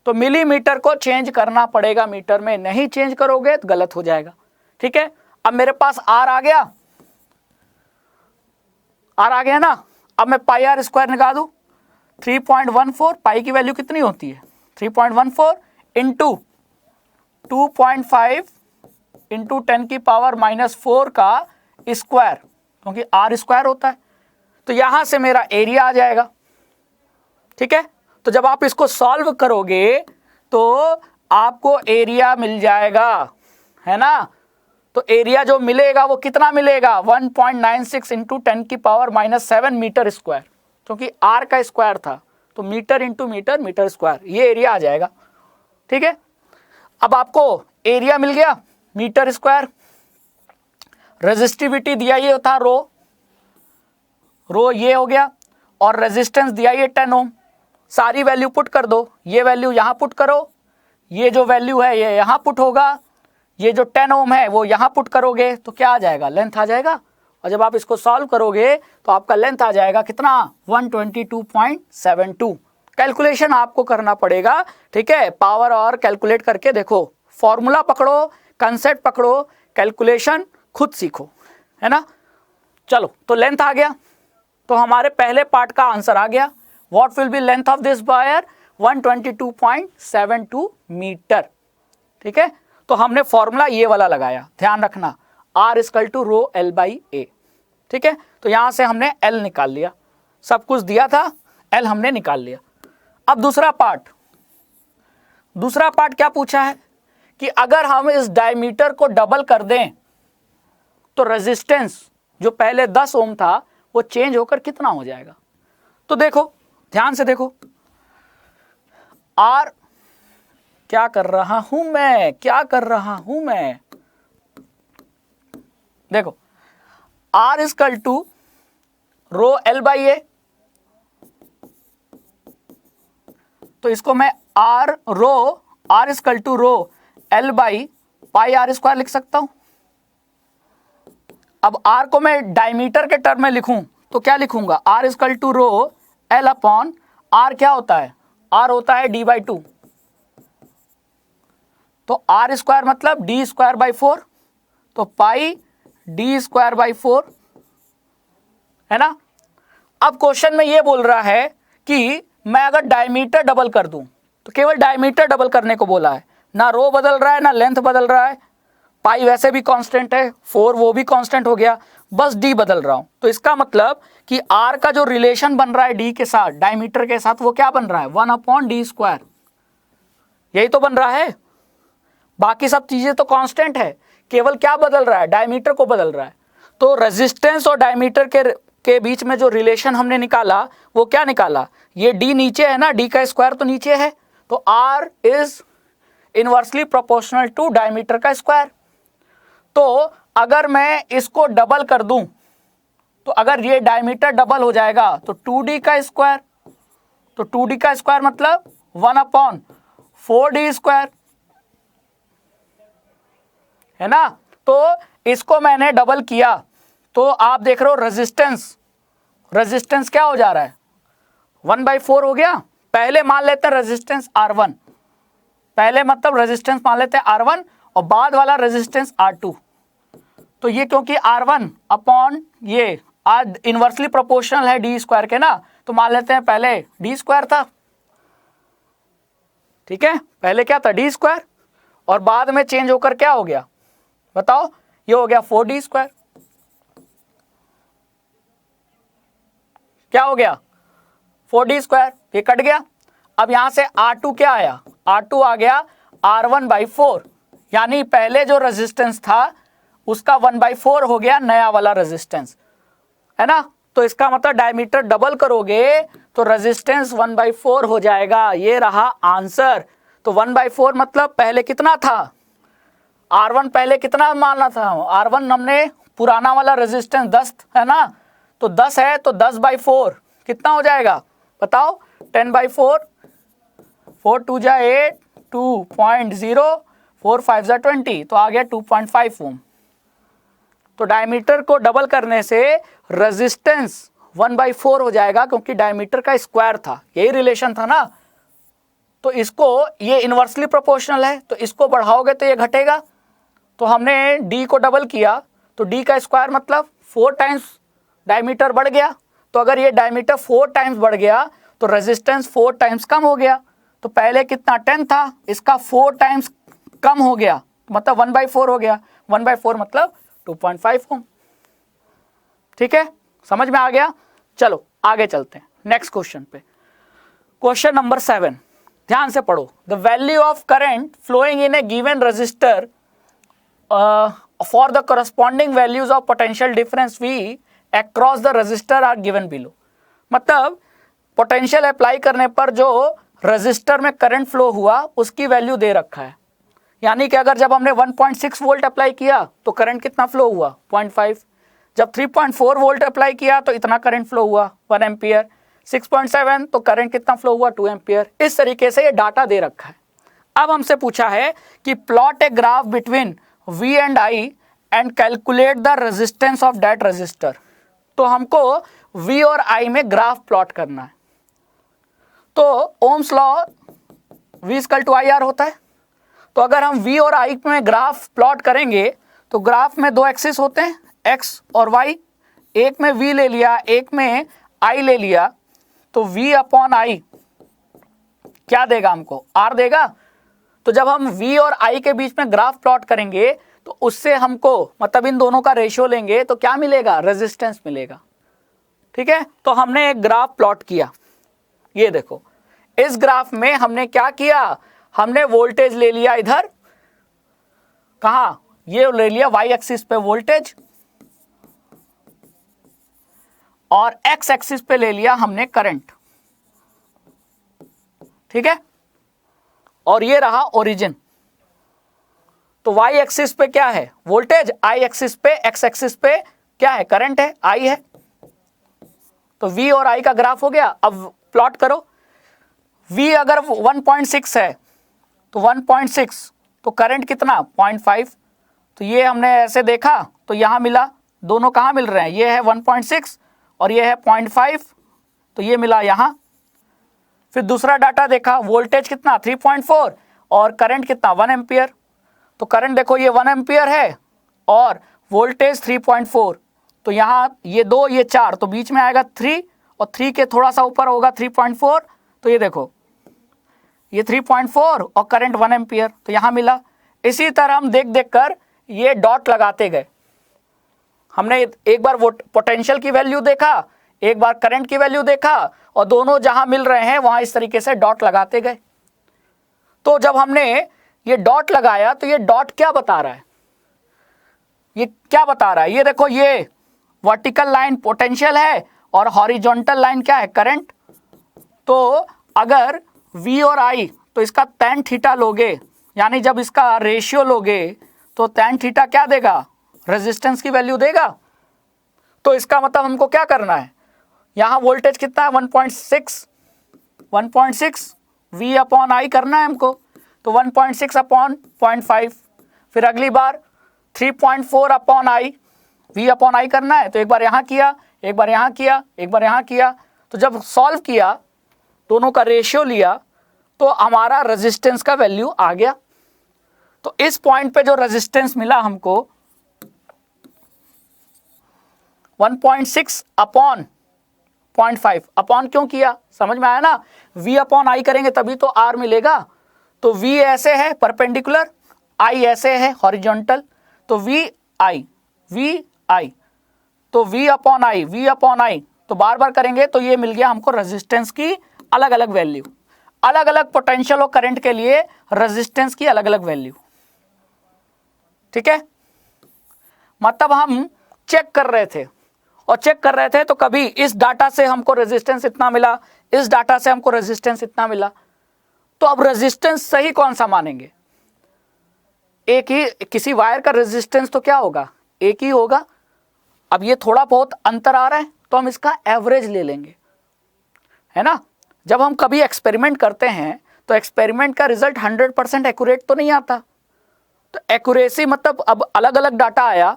तो मिलीमीटर को चेंज करना पड़ेगा मीटर में, नहीं चेंज करोगे तो गलत हो जाएगा। ठीक है, अब मेरे पास r आ गया, r आ गया ना। अब मैं πr² निकाल दूं, 3.14। पाई की वैल्यू कितनी होती है? 3.14 इंटू 2.5 इंटू 10 की पावर -4 का स्क्वायर, क्योंकि r² होता है। तो यहां से मेरा एरिया आ जाएगा। ठीक है, तो जब आप इसको सॉल्व करोगे तो आपको एरिया मिल जाएगा, है ना? तो एरिया जो मिलेगा वो कितना मिलेगा? 1.96 इंटू 10 की पावर -7 मीटर स्क्वायर, क्योंकि r का स्क्वायर था, तो meter into meter, meter square, ये एरिया आ जाएगा। ठीक है, अब आपको एरिया मिल गया मीटर स्क्वायर। रेजिस्टिविटी दिया ये था रो ये हो गया, और रेजिस्टेंस दिया ये 10 ओम। सारी वैल्यू पुट कर दो, ये वैल्यू यहाँ पुट करो, ये जो वैल्यू है ये यहाँ पुट होगा, ये जो 10 ओम है वो यहाँ पुट करोगे तो क्या आ जाएगा? लेंथ आ जाएगा। और जब आप इसको सॉल्व करोगे तो आपका लेंथ आ जाएगा कितना? 122.72। कैलकुलेशन आपको करना पड़ेगा। ठीक है, पावर और कैलकुलेट करके देखो, फॉर्मूला पकड़ो, कंसेप्ट पकड़ो, कैलकुलेशन खुद सीखो, है ना? चलो, तो लेंथ आ गया, तो हमारे पहले पार्ट का आंसर आ गया। What will be length of this wire? 122.72 meter. ठीक है, तो हमने फॉर्मूला ये वाला लगाया, ध्यान रखना, R equal to rho L by A। ठीक है, तो यहां से हमने L निकाल लिया, सब कुछ दिया था, L हमने निकाल लिया। अब दूसरा पार्ट क्या पूछा है कि अगर हम इस डायमीटर को डबल कर दें तो रेजिस्टेंस जो पहले 10 ओम था वो चेंज होकर कितना हो जाएगा। तो देखो, ध्यान से देखो, R क्या कर रहा हूं मैं, देखो R equal to rho L by A, तो इसको मैं R equal to rho L by pi R square लिख सकता हूं। अब R को मैं डायमीटर के टर्म में लिखूं तो क्या लिखूंगा, R equal to rho L upon R क्या होता है, R होता है D बाई 2, तो R स्क्वायर मतलब D स्क्वायर बाई 4, तो पाई D स्क्वायर बाई 4, है ना। अब क्वेश्चन में ये बोल रहा है कि मैं अगर डायमीटर डबल कर दूं, तो केवल डायमीटर डबल करने को बोला है, ना रो बदल रहा है ना लेंथ बदल रहा है, पाई वैसे भी कांस्टेंट है, 4 वो भी कांस्टेंट हो गया, बस D बदल रहा हूं। तो इसका मतलब कि R का जो रिलेशन बन रहा है D के साथ, डायमीटर के साथ, वो क्या बन रहा है, 1 अपॉन D स्क्वायर, यही तो बन रहा है। बाकी सब चीजें तो कांस्टेंट है, केवल क्या बदल रहा है, डायमीटर को बदल रहा है। तो रेजिस्टेंस और डायमीटर के बीच में जो रिलेशन हमने निकाला वो क्या निकाला, ये D नीचे है ना, D का स्क्वायर तो नीचे है, तो R is inversely proportional to diameter का स्क्वायर। तो अगर मैं इसको डबल कर दूं, तो अगर ये डायमीटर डबल हो जाएगा तो 2D का स्क्वायर, तो 2D का स्क्वायर मतलब 1 अपॉन 4D स्क्वायर, है ना। तो इसको मैंने डबल किया तो आप देख रहे हो रेजिस्टेंस क्या हो जा रहा है, 1/4 हो गया। पहले मान लेते हैं रेजिस्टेंस R1, पहले मतलब रेजिस्टेंस मान लेते हैं R1 और बाद वाला रेजिस्टेंस R2। तो ये क्योंकि R1 अपॉन ये आज इनवर्सली प्रोपोर्शनल है D स्क्वायर के ना, तो मान लेते हैं पहले D स्क्वायर था, ठीक है, पहले क्या था D स्क्वायर, और बाद में चेंज होकर क्या हो गया बताओ, ये हो गया 4D स्क्वायर, क्या हो गया 4D स्क्वायर, ये कट गया। अब यहां से R2 क्या आया, R2 आ गया R1/4, यानी पहले जो रेजिस्टेंस था उसका 1/4 हो गया नया वाला रेजिस्टेंस, है ना। तो इसका मतलब डायमीटर डबल करोगे तो रेजिस्टेंस 1/4 हो जाएगा, ये रहा आंसर। तो 1/4 मतलब पहले कितना था, R1 पहले कितना मानना था, R1 हमने पुराना वाला रेजिस्टेंस 10 है ना, तो 10 है तो 10/4 कितना हो जाएगा बताओ, 10/4, 4 2 जा 8, 2.0, 4 5 जा 20, तो आ गया 2.5 ओम। तो डायमीटर को डबल करने से रेजिस्टेंस 1/4 हो जाएगा, क्योंकि डायमीटर का स्क्वायर था, यही रिलेशन था ना। तो इसको, ये इनवर्सली प्रोपोर्शनल है, तो इसको बढ़ाओगे तो ये घटेगा। तो हमने D को डबल किया तो D का स्क्वायर मतलब 4 टाइम्स डायमीटर बढ़ गया। तो अगर ये डायमीटर 4 टाइम्स बढ़ गया तो रेजिस्टेंस 4 टाइम्स कम हो गया। तो पहले कितना 10 था, इसका 4 टाइम्स कम हो गया, मतलब 1/4 हो गया, 1/4 मतलब 2.5 ओम। ठीक है, समझ में आ गया। चलो आगे चलते हैं नेक्स्ट क्वेश्चन पे। क्वेश्चन नंबर 7, ध्यान से पढ़ो। The value of current flowing in a given resistor for the corresponding values of potential difference V across the resistor are given below. मतलब पोटेंशियल अप्लाई करने पर जो रजिस्टर में करंट फ्लो हुआ उसकी वैल्यू दे रखा है। यानी कि अगर जब हमने 1.6 वोल्ट अप्लाई किया तो करंट कितना फ्लो हुआ 0.5, जब 3.4 वोल्ट अप्लाई किया तो इतना करंट फ्लो हुआ 1 एम्पियर, 6.7 तो करंट कितना फ्लो हुआ 2 एम्पियर। इस तरीके से ये डाटा दे रखा है। अब हमसे पूछा है कि plot a graph between V and I and calculate the resistance of that register. तो हमको V और I में ग्राफ प्लॉट करना है। तो ओम्स लॉ V = IR होता है। तो अगर हम V और I में ग्राफ प्लॉट करेंगे तो ग्राफ में 2 एक्सिस होते हैं, X और Y। एक में V ले लिया, एक में I ले लिया, तो V/I क्या देगा हमको, R देगा। तो जब हम V और I के बीच में ग्राफ प्लॉट करेंगे तो उससे हमको मतलब इन दोनों का रेशियो लेंगे तो क्या मिलेगा, रेजिस्टेंस मिलेगा। ठीक है, तो हमने एक ग्राफ प्लॉट किया, ये देखो इस ग्राफ में हमने क्या किया, हमने वोल्टेज ले लिया इधर, कहाँ, ये ले लिया y एक्सिस पे वोल्टेज और x एक्सिस पे ले लिया हमने करंट। ठीक है, और ये रहा ओरिजिन। तो y एक्सिस पे क्या है वोल्टेज, I एक्सिस पे, x एक्सिस पे क्या है, करंट है, I है। तो V और I का ग्राफ हो गया। अब प्लॉट करो, V अगर 1.6 है तो 1.6, तो करंट कितना 0.5। तो ये हमने ऐसे देखा तो यहाँ मिला, दोनों कहाँ मिल रहे हैं, ये है 1.6 और ये है 0.5, तो ये मिला यहाँ। फिर दूसरा डाटा देखा, वोल्टेज कितना 3.4 और करंट कितना 1 एम्पियर। तो करंट देखो ये 1 एम्पियर है और वोल्टेज 3.4, तो यहाँ ये 2 ये 4, तो बीच में आएगा 3 और 3 के थोड़ा सा ऊपर होगा 3.4, तो ये देखो ये 3.4 और करंट 1 एम्पियर, तो यहाँ मिला। इसी तरह हम देख देख कर ये डॉट लगाते गए। हमने एक बार वो पोटेंशियल की वैल्यू देखा, एक बार करंट की वैल्यू देखा और दोनों जहां मिल रहे हैं वहां इस तरीके से डॉट लगाते गए। तो जब हमने ये डॉट लगाया तो ये डॉट क्या बता रहा है, ये क्या बता रहा है, ये देखो ये वर्टिकल लाइन पोटेंशियल है और हॉरिजॉन्टल लाइन क्या है, करंट। तो अगर V और I तो इसका tan थीटा लोगे, यानी जब इसका रेशियो लोगे तो tan थीटा क्या देगा, रेजिस्टेंस की वैल्यू देगा। तो इसका मतलब हमको क्या करना है, यहाँ वोल्टेज कितना है 1.6 V अपॉन I करना है हमको, तो 1.6 अपॉन 0.5। फिर अगली बार 3.4 upon I V upon I करना है, तो एक बार यहाँ किया, एक बार यहाँ किया, एक बार यहाँ किया। तो जब सॉल्व किया, दोनों का रेशियो लिया, तो हमारा रेजिस्टेंस का वैल्यू आ गया। तो इस पॉइंट पे जो रेजिस्टेंस मिला हमको 1.6 अपॉन 0.5, अपॉन क्यों किया, समझ में आया ना। V अपॉन I करेंगे तभी तो R मिलेगा। तो V ऐसे है परपेंडिकुलर, I ऐसे है हॉरिजॉन्टल, तो V I, तो V अपॉन I, तो बार बार करेंगे तो ये मिल गया हमको रेजिस्टेंस की अलग अलग वैल्यू। अलग अलग पोटेंशियल और करंट के लिए रेजिस्टेंस की अलग अलग वैल्यू। ठीक है, मतलब हम चेक कर रहे थे और चेक कर रहे थे, तो कभी इस डाटा से हमको रेजिस्टेंस इतना मिला, इस डाटा से हमको रेजिस्टेंस इतना मिला। तो अब रेजिस्टेंस सही कौन सा मानेंगे, एक ही, किसी वायर का रेजिस्टेंस तो क्या होगा, एक ही होगा। अब ये थोड़ा बहुत अंतर आ रहा है तो हम इसका एवरेज ले लेंगे, है ना। जब हम कभी एक्सपेरिमेंट करते हैं तो एक्सपेरिमेंट का रिजल्ट 100% एक्यूरेट तो नहीं आता। तो एक्यूरेसी मतलब अब अलग अलग डाटा आया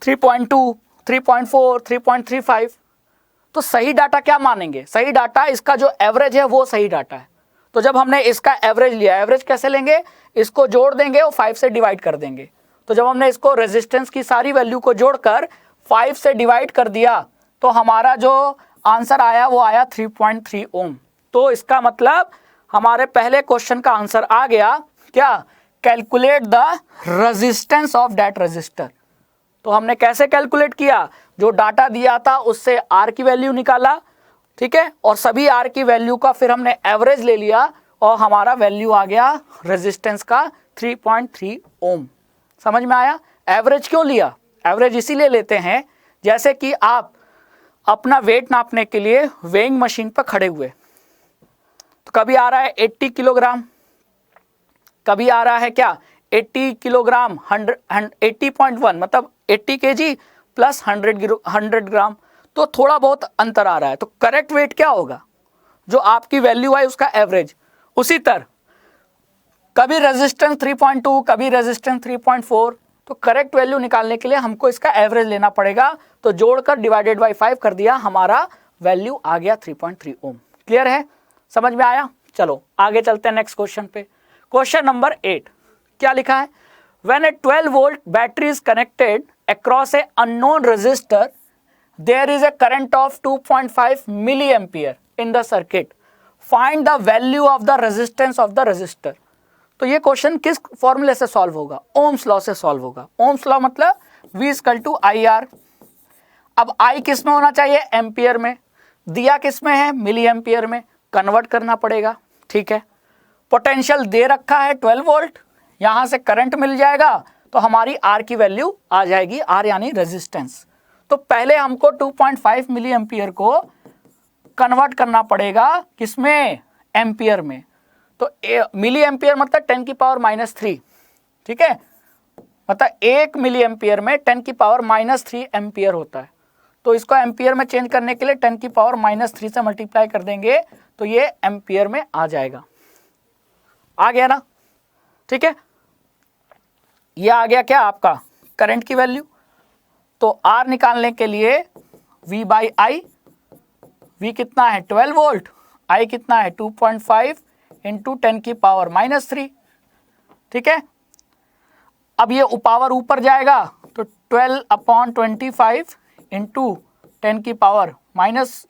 3.2, 3.4, 3.35, तो सही डाटा क्या मानेंगे, सही डाटा इसका जो एवरेज है वो सही डाटा है। तो जब हमने इसका एवरेज लिया, एवरेज कैसे लेंगे, इसको जोड़ देंगे और 5 से डिवाइड कर देंगे। तो जब हमने इसको रेजिस्टेंस की सारी वैल्यू को जोड़कर 5 से डिवाइड कर दिया तो हमारा जो आंसर आया वो आया 3.3 ओम। तो इसका मतलब हमारे पहले क्वेश्चन का आंसर आ गया क्या, calculate the resistance of that register. तो हमने कैसे कैलकुलेट किया, जो डाटा दिया था उससे R की वैल्यू निकाला, ठीक है, और सभी R की वैल्यू का फिर हमने एवरेज ले लिया और हमारा वैल्यू आ गया रेजिस्टेंस का 3.3 ओम। समझ में आया। एवरेज क्यों लिया, एवरेज इसीलिए लेते हैं जैसे कि आप अपना वेट नापने के लिए वेइंग मशीन पर खड़े हुए, तो कभी आ रहा है 80 किलोग्राम, कभी आ रहा है क्या 80 किलोग्राम, 80.1 मतलब 80 kg प्लस 100 ग्राम, तो थोड़ा बहुत अंतर आ रहा है। तो करेक्ट वेट क्या होगा, जो आपकी वैल्यू है उसका एवरेज। उसी तरह कभी रेजिस्टेंस 3.2, कभी रेजिस्टेंस 3.4, तो करेक्ट वैल्यू निकालने के लिए हमको इसका एवरेज लेना पड़ेगा। तो जोड़कर डिवाइडेड बाय 5 कर दिया, हमारा वैल्यू आ गया 3.3 ओम। क्लियर है, समझ में आया। चलो आगे चलते हैं नेक्स्ट क्वेश्चन पे। क्वेश्चन नंबर 8 क्या लिखा है, when a 12 volt battery is connected across a unknown resistor there is a current of 2.5 milli ampere in the circuit, find the value of the resistance of the resistor. तो ये question किस फॉर्मूले से solve होगा? Ohm's law से solve होगा। Ohm's law मतलब V = IR। अब I किस में होना चाहिए? एम्पियर में। दिया किस में है? मिली एम्पियर में। कन्वर्ट करना पड़ेगा, ठीक है। पोटेंशियल दे रखा है 12 वोल्ट, यहां से करंट मिल जाएगा तो हमारी R की वैल्यू आ जाएगी, R यानी रेजिस्टेंस। तो पहले हमको 2.5 मिली एम्पियर को कन्वर्ट करना पड़ेगा किसमें? एम्पियर में। तो मिली एम्पियर मतलब 10⁻³ ठीक है, मतलब 1 मिली एम्पियर में 10⁻³ एम्पियर होता है। तो इसको एम्पियर में चेंज करने के लिए 10⁻³ से मल्टीप्लाई कर देंगे तो ये एम्पियर में आ जाएगा। आ गया ना, ठीक है। ये आ गया क्या आपका करंट की वैल्यू। तो R निकालने के लिए V/I, V कितना है? 12 वोल्ट, I कितना है? 2.5 × 10⁻³ ठीक है। अब ये पावर ऊपर जाएगा तो 12/25 × 10⁻,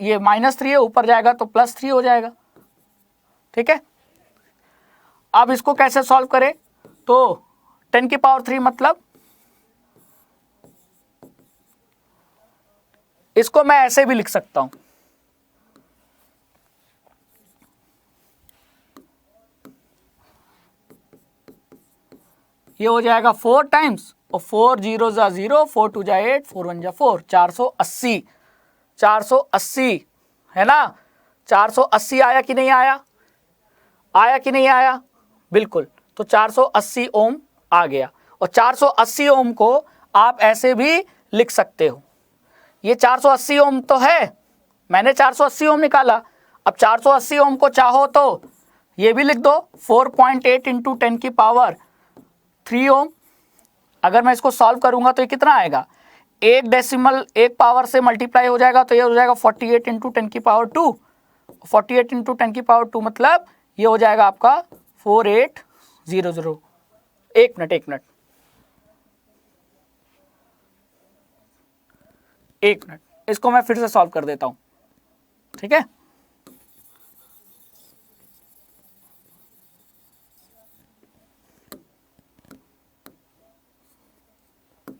ये -3 है, ऊपर जाएगा तो +3 हो जाएगा, ठीक है। अब इसको कैसे सॉल्व करें? तो 10⁻³ मतलब इसको मैं ऐसे भी लिख सकता हूं, ये हो जाएगा 4 टाइम्स और 4 0 × 0, 4 2 × 8, 4 1 × 4, 480। 480 है ना, 480 आया कि नहीं आया? आया कि नहीं आया? बिल्कुल। तो 480 ओम आ गया। और 480 ओम को आप ऐसे भी लिख सकते हो, ये 480 ओम तो है, मैंने 480 ओम निकाला। अब 480 ओम को चाहो तो ये भी लिख दो, 4.8 × 10⁻³ ओम। अगर मैं इसको सॉल्व करूंगा तो ये कितना आएगा? एक डेसिमल एक पावर से मल्टीप्लाई हो जाएगा तो ये हो जाएगा 48 × 10⁻²। 48 × 10⁻² मतलब ये हो जाएगा आपका 4800। एक मिनट, इसको मैं फिर से सॉल्व कर देता हूं, ठीक है।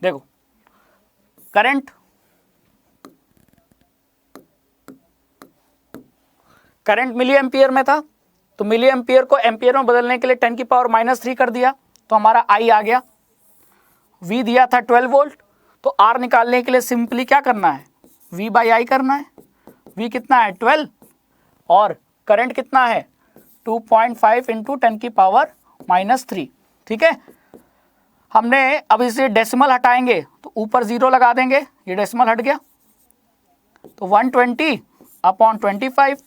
देखो करंट मिली एम्पियर में था, तो मिली एम्पियर को एम्पियर में बदलने के लिए 10⁻³ कर दिया तो हमारा I आ गया। V दिया था 12 वोल्ट, तो R निकालने के लिए सिंपली क्या करना है? V/I करना है। V कितना है? 12, और करंट कितना है? 2.5 × 10⁻³ ठीक है। हमने अब इसे डेसिमल हटाएंगे तो ऊपर 0 लगा देंगे, ये डेसिमल हट गया, तो 120/25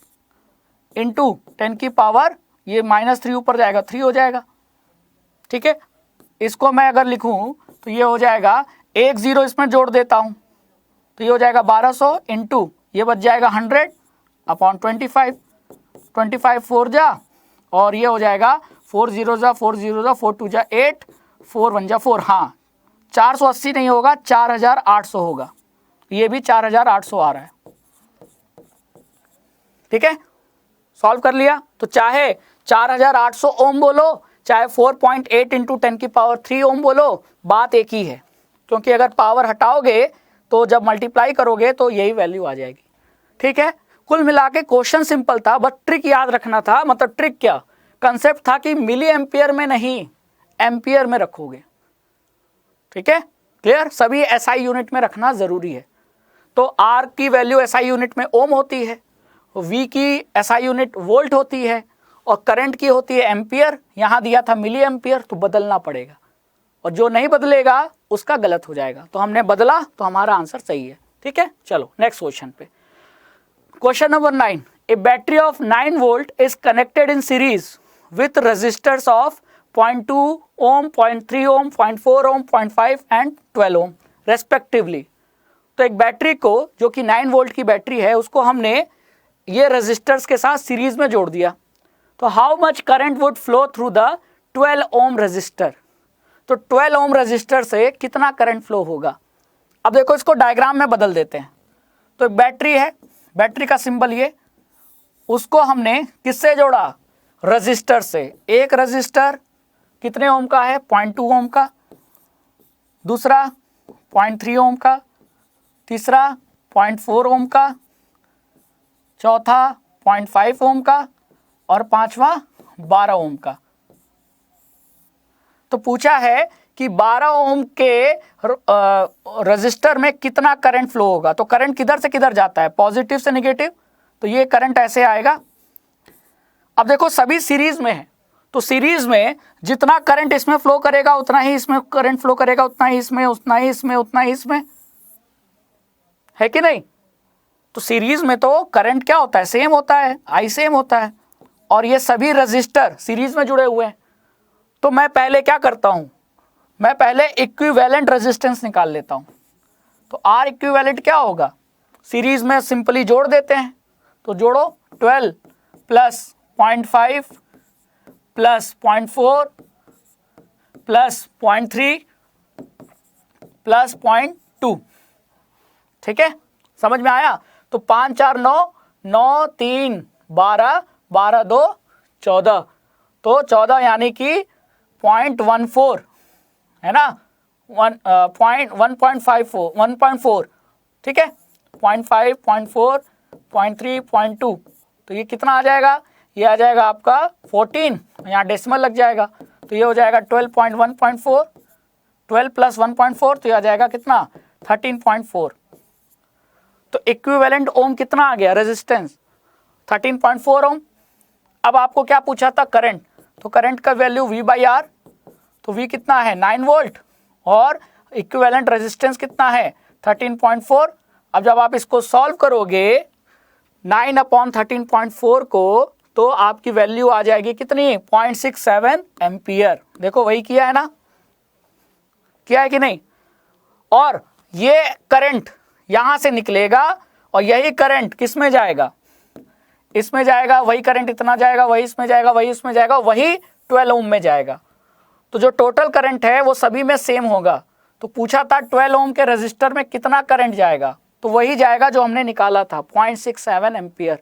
× 10⁻, ये -3 ऊपर जाएगा, 3 हो जाएगा, ठीक है। इसको मैं अगर लिखूं तो ये हो जाएगा, एक 0 इसमें जोड़ देता हूं तो ये हो जाएगा 1200 × ये बच जाएगा 100/25, 25 4 जा, और ये हो जाएगा 4 0 जा, 4 0 जा, 4 2 जा 8, 4 1 जा 4। हाँ, 480 नहीं होगा, 4800 होगा, ये भी 4800 आ रहा है, ठीक है। सॉल्व कर लिया। तो चाहे 4800 ओम बोलो, चाहे 4.8 × 10⁻³ ओम बोलो, बात एक ही है, क्योंकि अगर पावर हटाओगे तो जब मल्टीप्लाई करोगे तो यही वैल्यू आ जाएगी, ठीक है। कुल मिला के क्वेश्चन सिंपल था, बट ट्रिक याद रखना था। मतलब ट्रिक क्या, कंसेप्ट था कि मिली एम्पियर में नहीं, एम्पियर में रखोगे, ठीक है। क्लियर? सभी SI यूनिट में रखना जरूरी है। तो R की वैल्यू SI यूनिट में ओम होती है, V की SI यूनिट वोल्ट होती है, और करंट की होती है एम्पियर। यहाँ दिया था मिली एम्पियर, तो बदलना पड़ेगा, और जो नहीं बदलेगा उसका गलत हो जाएगा। तो हमने बदला तो हमारा आंसर सही है, ठीक है। चलो नेक्स्ट क्वेश्चन पे। Question number 9, a battery of 9 volt is connected in series with resistors of 0.2 ohm, 0.3 ohm, 0.4 ohm, 0.5 and 12 ohm respectively. तो एक बैटरी को, जो कि 9 वोल्ट की बैटरी है, उसको हमने ये रेजिस्टर्स के साथ सीरीज में जोड़ दिया। तो how much current would flow through the 12 ohm resistor. तो 12 ओम रेजिस्टर से कितना करंट फ्लो होगा। अब देखो, इसको डायग्राम में बदल देते हैं। तो एक बैटरी है, बैटरी का सिंबल ये, उसको हमने किससे जोड़ा? रेजिस्टर से। एक रेजिस्टर कितने ओम का है? 0.2 ओम का। दूसरा 0.3 ओम का। तीसरा 0.4 ओम का। चौथा 0.5 ओम का। और पांचवा 12 ओम का। तो पूछा है कि 12 ओम के रजिस्टर में कितना करंट फ्लो होगा। तो करंट किधर से किधर जाता है? पॉजिटिव से नेगेटिव। तो ये करंट ऐसे आएगा। अब देखो सभी सीरीज में है, तो सीरीज में जितना करंट इसमें फ्लो करेगा उतना ही इसमें करंट फ्लो करेगा, उतना ही इसमें, उतना ही इसमें, उतना ही इसमें, है कि नहीं? तो सीरीज में तो करंट क्या होता है? सेम होता है, आई सेम होता है। और ये सभी रजिस्टर सीरीज में जुड़े हुए हैं। तो मैं पहले क्या करता हूं? मैं पहले इक्विवेलेंट रेजिस्टेंस निकाल लेता हूं। तो आर इक्विवेलेंट क्या होगा? सीरीज में सिंपली जोड़ देते हैं। तो जोड़ो 12 प्लस 0.5 प्लस 0.4 प्लस 0.3 प्लस 0.2। ठीक है, समझ में आया? तो 5 4 9, 9 3 12, 12 2 14। तो 14 यानी कि 0.14 है ना, 1.54 1.4। ठीक है, 0.5 0.4 0.3 0.2। तो ये कितना आ जाएगा? ये आ जाएगा आपका 14, यहाँ डेसिमल लग जाएगा। तो ये हो जाएगा 12.1.4, 12 प्लस 1.4, तो ये आ जाएगा कितना? 13.4। तो इक्विवेलेंट ओम कितना आ गया? रेजिस्टेंस 13.4 ओम। अब आपको क्या पूछा था? करंट। तो करंट का वैल्यू V/R। तो V कितना है? 9 वोल्ट। और इक्विवेलेंट रेजिस्टेंस कितना है? 13.4। अब जब आप इसको सॉल्व करोगे 9/13.4 को, तो आपकी वैल्यू आ जाएगी कितनी? 0.67 एम्पियर। देखो वही किया है ना, किया है कि नहीं? और ये करंट यहां से निकलेगा और यही करंट किस में जाएगा? इसमें जाएगा। वही करंट इतना जाएगा, वही इसमें जाएगा, वही इसमें जाएगा, वही 12 ओम में जाएगा। तो जो टोटल करंट है वो सभी में सेम होगा। तो पूछा था 12 ओम के रजिस्टर में कितना करंट जाएगा, तो वही जाएगा जो हमने निकाला था 0.67 एम्पियर,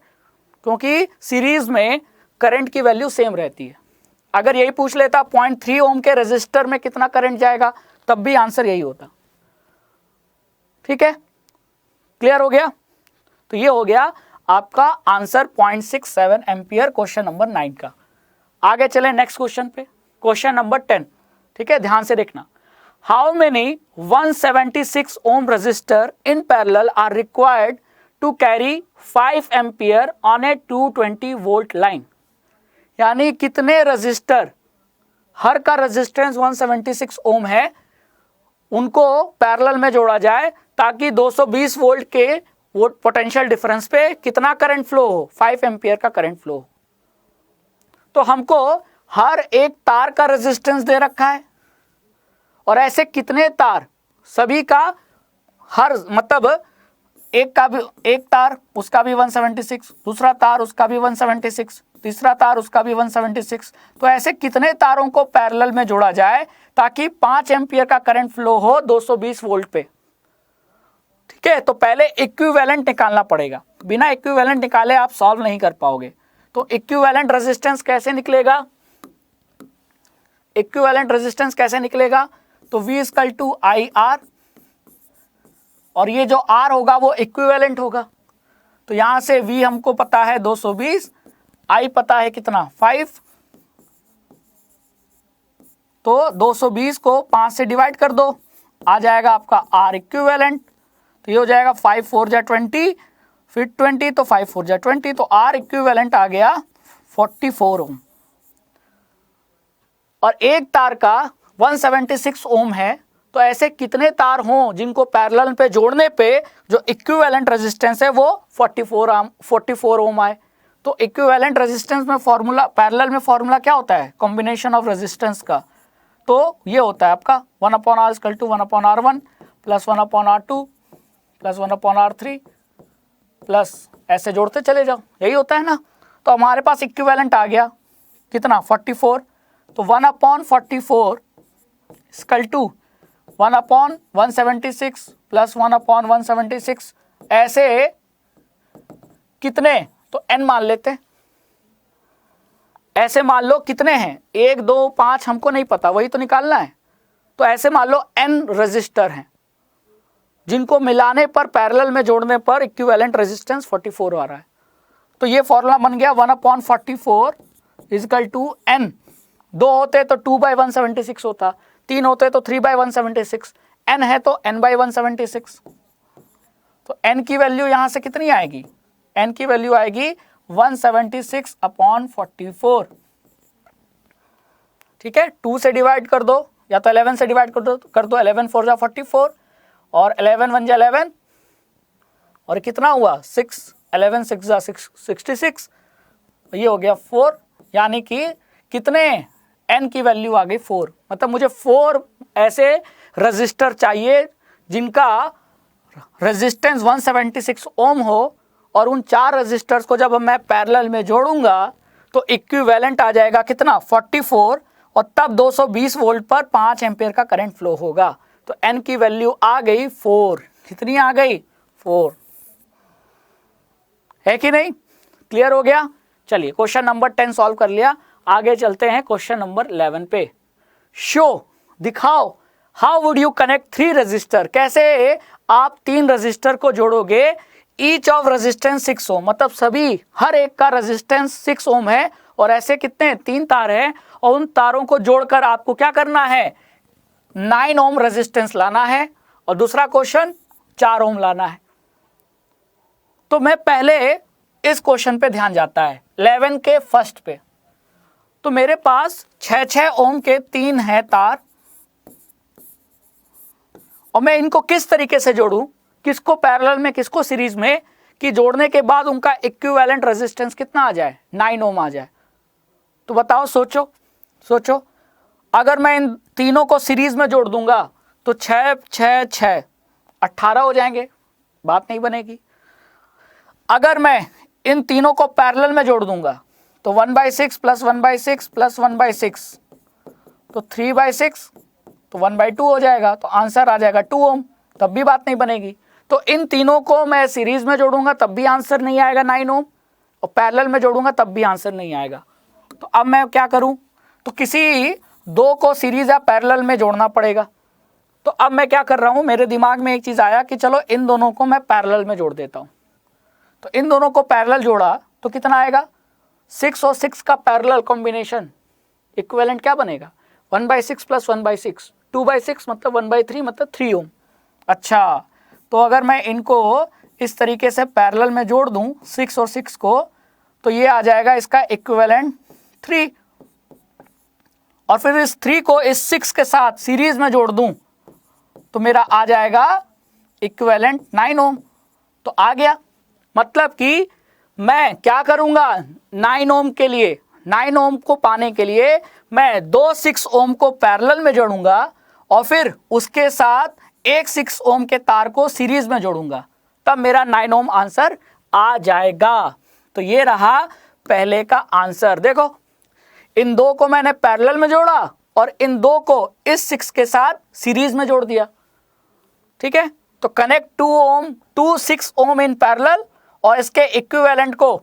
क्योंकि सीरीज में करंट की वैल्यू सेम रहती है। अगर यही पूछ लेता 0.3 ओम के रजिस्टर में कितना करंट जाएगा, तब भी आंसर यही होता। ठीक है, क्लियर हो गया? तो ये हो गया आपका आंसर 0.67 एम्पियर क्वेश्चन नंबर 9 का। आगे चले नेक्स्ट क्वेश्चन पे, क्वेश्चन नंबर 10। ठीक है, ध्यान से देखना। How many 176 ohm resistor in parallel are required to carry 5 ampere on a 220 volt line. यानी कितने रजिस्टर, हर का रेजिस्टेंस 176 ओम है, उनको पैरेलल में जोड़ा जाए ताकि 220 वोल्ट के वो पोटेंशियल डिफरेंस पे कितना करंट फ्लो हो? 5 एम्पियर का करंट फ्लो। तो हमको हर एक तार का रेजिस्टेंस दे रखा है, और ऐसे कितने तार, सभी का हर मतलब एक का भी, एक तार उसका भी 176, दूसरा तार उसका भी 176, तीसरा तार उसका भी 176। तो ऐसे कितने तारों को पैरेलल में जोड़ा जाए ताकि 5 एम्पियर का करंट फ्लो हो 220 वोल्ट पे। ठीक है, तो पहले इक्विवेलेंट निकालना पड़ेगा। बिना इक्विवेलेंट निकाले आप सॉल्व नहीं कर पाओगे। तो इक्विवेलेंट रेजिस्टेंस कैसे निकलेगा? इक्विवेलेंट रेजिस्टेंस कैसे निकलेगा? तो V = IR, और ये जो R होगा वो इक्विवेलेंट होगा। तो यहां से V हमको पता है 220, I पता है कितना? 5। तो 220 को 5 से डिवाइड कर दो, आ जाएगा आपका R इक्विवेलेंट। तो ये हो जाएगा 5 4 जा 20, फिर 20, तो 5 4 जा 20, तो R इक्विवेलेंट आ गया 44 ओम। और एक तार का 176 ओम है, तो ऐसे कितने तार हों जिनको पैरेलल पे जोड़ने पे जो इक्विवेलेंट रेजिस्टेंस है वो 44 ओम आए। तो इक्विवेलेंट रेजिस्टेंस में फॉर्मूला, पैरेलल में फॉर्मूला क्या होता है? कॉम्बिनेशन ऑफ रेजिस्टेंस का। तो ये होता है आपका 1/R = 1/R1 plus 1/R2 plus 1/R3 plus, ऐसे जोड़ते चले जाओ, यही होता है ना। तो हमारे पास इक्विवेलेंट आ गया कितना? 44। तो 1/44 = 1/176 प्लस 1/176। ऐसे कितने? तो n मान लेते, ऐसे मान लो कितने हैं, 1 2 5 हमको नहीं पता, वही तो निकालना है। तो ऐसे मान लो n रजिस्टर हैं जिनको मिलाने पर, पैरेलल में जोड़ने पर इक्विवेलेंट रेजिस्टेंस 44 आ रहा है। तो ये फॉर्मूला बन गया 1/44 इजकल टू n। 2 होते तो 2/176 होता, 3 होते तो 3/176, n है तो n/176। तो n की वैल्यू यहां से कितनी आएगी, n की वैल्यू आएगी 176/44। ठीक है, 2 से डिवाइड कर दो या तो 11 से डिवाइड कर दो 11 4 जा 44 और 11 1 जा 11 और कितना हुआ 6, 11 6 जा 66, ये हो गया 4। यानी कि कितने n की वैल्यू आ गई 4। मतलब मुझे 4 ऐसे रजिस्टर चाहिए जिनका रेजिस्टेंस 176 ओम हो और उन 4 रजिस्टर्स को जब मैं पैरेलल में जोड़ूंगा तो इक्विवेलेंट आ जाएगा कितना 44 और तब 220 वोल्ट पर 5 एम्पियर का करंट फ्लो होगा। तो n की वैल्यू आ गई 4। कितनी आ गई 4, है कि नहीं? क्लियर हो गया? चलिए क्वेश्चन नंबर 10 सॉल्व कर लिया, आगे चलते हैं क्वेश्चन नंबर 11 पे। शो, दिखाओ, how would you connect 3 register, कैसे आप 3 रजिस्टर को जोड़ोगे। ईच ऑफ रेजिस्टेंस 6 ओम, मतलब सभी हर एक का रेजिस्टेंस 6 ओम है और ऐसे कितने 3 तार हैं और उन तारों को जोड़कर आपको क्या करना है 9 ओम रेजिस्टेंस लाना है और दूसरा क्वेश्चन 4 ओम लाना है। तो मैं पहले इस क्वेश्चन पे ध्यान जाता है 11 के फर्स्ट पे। तो मेरे पास 6 ओम के 3 हैं तार और मैं इनको किस तरीके से जोड़ूं, किसको पैरेलल में किसको सीरीज में, कि जोड़ने के बाद उनका इक्विवेलेंट रेजिस्टेंस कितना आ जाए 9 ओम आ जाए। तो बताओ, सोचो सोचो, अगर मैं इन तीनों को सीरीज में जोड़ दूंगा तो 6 6 6 18 हो जाएंगे, बात नहीं बनेगी। अगर मैं इन तीनों को पैरेलल में जोड़ दूंगा तो 1/6 प्लस 1/6 प्लस 1/6 तो 3/6 तो 1/2 हो जाएगा। तो आंसर आ जाएगा 2 ओम, तब भी बात नहीं बनेगी। तो इन तीनों को मैं सीरीज में जोड़ूंगा तब भी आंसर नहीं आएगा 9 ओम और पैरेलल में जोड़ूंगा तब भी आंसर नहीं आएगा। तो अब मैं क्या करूं, तो किसी 2 को सीरीज या पैरेलल में जोड़ना पड़ेगा। तो अब मैं क्या कर रहा हूं, मेरे दिमाग में एक चीज आया कि चलो इन दोनों को मैं पैरेलल में जोड़ देता हूं। तो इन दोनों को पैरेलल जोड़ा तो कितना आएगा 6 और 6 का पैरेलल कॉम्बिनेशन, इक्विवेलेंट क्या बनेगा 1/6 प्लस 1/6, 2/6 मतलब 1/3 मतलब 3 ओम। अच्छा, तो अगर मैं इनको इस तरीके से पैरेलल में जोड़ दूं 6 और 6 को, तो ये आ जाएगा इसका इक्विवेलेंट 3 और फिर इस 3 को इस 6 के साथ सीरीज में जोड़ दूं तो मेरा आ जाएगा इक्विवेलेंट 9 ओम। तो आ गया, मतलब कि मैं क्या करूंगा 9 ओम के लिए, 9 ओम को पाने के लिए मैं 2 6 ओम को पैरेलल में जोड़ूंगा और फिर उसके साथ एक 6 ओम के तार को सीरीज में जोड़ूंगा, तब मेरा 9 ओम आंसर आ जाएगा। तो ये रहा पहले का आंसर। देखो, इन 2 को मैंने पैरेलल में जोड़ा और इन 2 को इस 6 के साथ सीरीज में जोड़ दिया। ठीक है, तो कनेक्ट 2 6 ओम इन पैरेलल और इसके इक्विवेलेंट को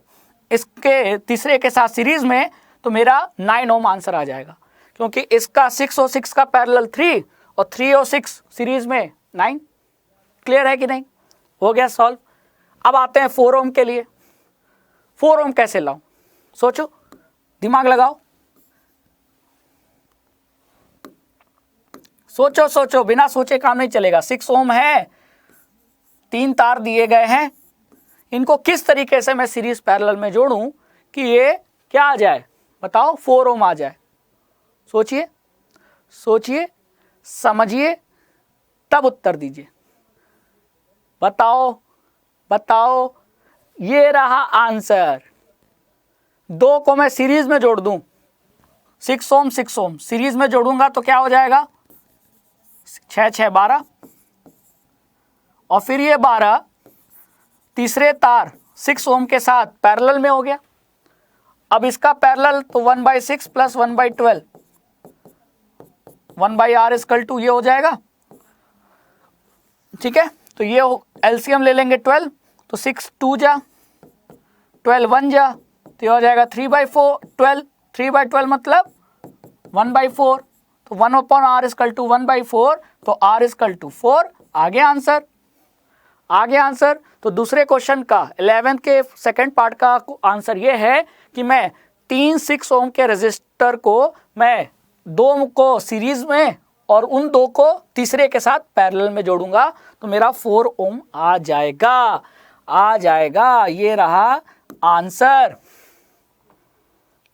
इसके तीसरे के साथ सीरीज में, तो मेरा 9 ओम आंसर आ जाएगा, क्योंकि इसका 6 और 6 का पैरेलल 3 और 3 और 6 सीरीज में 9। क्लियर है कि नहीं? हो गया सॉल्व। अब आते हैं 4 ओम के लिए। 4 ओम कैसे लाऊं, सोचो, दिमाग लगाओ, सोचो सोचो, बिना सोचे काम नहीं चलेगा। 6 ओम है, 3 तार दिए गए हैं, इनको किस तरीके से मैं सीरीज पैरेलल में जोड़ूं कि ये क्या आ जाए, बताओ 4 ओम आ जाए। सोचिए सोचिए, समझिए, तब उत्तर दीजिए। बताओ बताओ, ये रहा आंसर। 2 को मैं सीरीज में जोड़ दूं, 6 ओम 6 ओम सीरीज में जोड़ूंगा तो क्या हो जाएगा 6 6 12 और फिर ये 12 तीसरे तार 6 ओम के साथ पैरेलल में हो गया। अब इसका पैरेलल तो 1/6 प्लस 1/12 1/r इक्वल टू ये हो जाएगा। ठीक है, तो ये एलसीएम ले लेंगे 12, तो 6 2 जा 12 1 जा, तो ये हो जाएगा 3/4 12 3/12 मतलब 1/4, तो 1/r इक्वल टू 1/4, तो r इक्वल टू 4। आगे आंसर। तो दूसरे क्वेश्चन का 11th के सेकंड पार्ट का आंसर ये है कि मैं 3 6 ओम के रेजिस्टर को मैं 2 को सीरीज में और उन 2 को तीसरे के साथ पैरेलल में जोड़ूंगा तो मेरा 4 ओम आ जाएगा। ये रहा आंसर।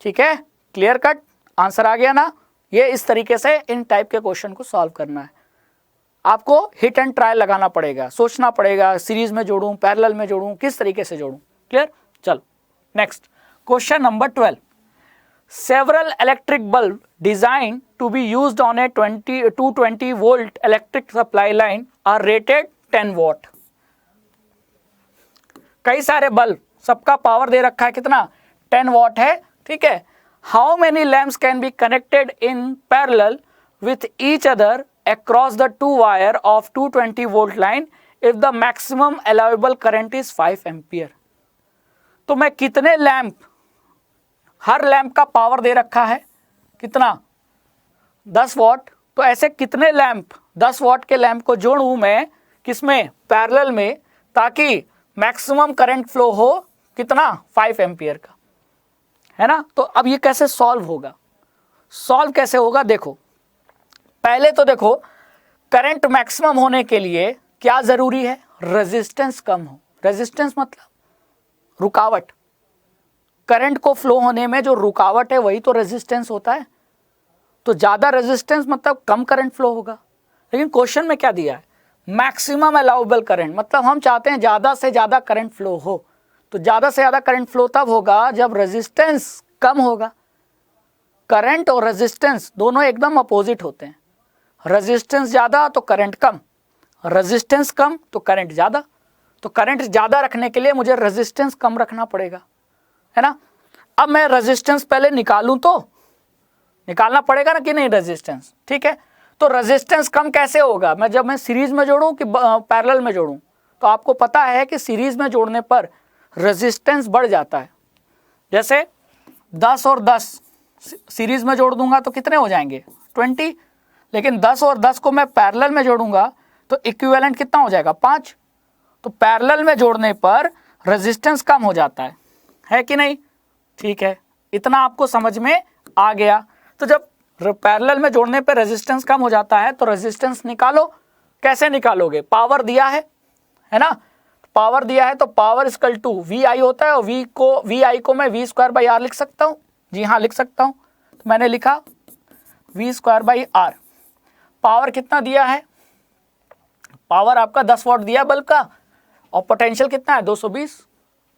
ठीक है, क्लियर कट आंसर आ गया ना। ये इस तरीके से इन टाइप के क्वेश्चन को सॉल्व करना है। आपको हिट एंड ट्रायल लगाना पड़ेगा, सोचना पड़ेगा, सीरीज में जोड़ूं, पैरेलल में जोड़ूं, किस तरीके से जोड़ूं। क्लियर। चलो next question number 12। Several electric bulb design to be used on a 220 volt electric supply line are rated 10 watt. कई सारे बल्ब, सबका पावर दे रखा है कितना, 10 वॉट है। ठीक है। How many lamps can be connected in parallel with each other across the 2 wire of 220 volt line if the maximum allowable current is 5 ampere। तो मैं कितने लैंप, हर लैंप का पावर दे रखा है कितना, 10 वॉट, तो ऐसे कितने लैंप, 10 वॉट के लैंप को जोड़ूं मैं किसमें, पैरेलल में, ताकि मैक्सिमम करंट फ्लो हो कितना, 5 एम्पियर का, है ना। तो अब ये कैसे सॉल्व होगा, देखो पहले तो देखो करंट मैक्सिमम होने के लिए क्या जरूरी है, रेजिस्टेंस कम हो। रेजिस्टेंस मतलब रुकावट, करंट को फ्लो होने में जो रुकावट है वही तो रेजिस्टेंस होता है। तो ज्यादा रेजिस्टेंस मतलब कम करंट फ्लो होगा। लेकिन क्वेश्चन में क्या दिया है, मैक्सिमम अलाउबल करंट, मतलब हम चाहते हैं ज्यादा से ज्यादा करंट फ्लो हो। तो ज्यादा से ज्यादा करंट फ्लो तब होगा जब रेजिस्टेंस कम होगा। करंट और रेजिस्टेंस दोनों एकदम अपोजिट होते हैं। रेजिस्टेंस ज्यादा तो करंट कम, रेजिस्टेंस कम तो करंट ज्यादा। तो करंट ज्यादा रखने के लिए मुझे रेजिस्टेंस कम रखना पड़ेगा, है ना। अब मैं रेजिस्टेंस पहले निकालूं तो निकालना पड़ेगा ना कि नहीं रेजिस्टेंस। ठीक है। तो रेजिस्टेंस कम कैसे होगा, जब मैं सीरीज में जोड़ूं कि पैरेलल में जोड़ूं। तो आपको पता है कि सीरीज में जोड़ने पर रेजिस्टेंस बढ़ जाता है। जैसे 10 और 10 सीरीज में जोड़ दूंगा तो कितने हो जाएंगे, 20। लेकिन 10 और 10 को मैं पैरेलल में जोड़ूंगा तो इक्विवेलेंट कितना हो जाएगा, 5। तो पैरेलल में जोड़ने पर रेजिस्टेंस कम हो जाता है कि नहीं। ठीक है, इतना आपको समझ में आ गया। तो जब पैरेलल में जोड़ने पर रेजिस्टेंस कम हो जाता है तो रेजिस्टेंस निकालो। कैसे निकालोगे, पावर दिया है ना। पावर दिया है तो पावर इक्वल टू वी आई होता है, और वी आई को मैं v²/r लिख सकता हूँ। जी हाँ, लिख सकता हूँ। तो मैंने लिखा v²/r। पावर कितना दिया है, पावर आपका 10 वॉट दिया बल्ब का, और पोटेंशियल कितना है 220।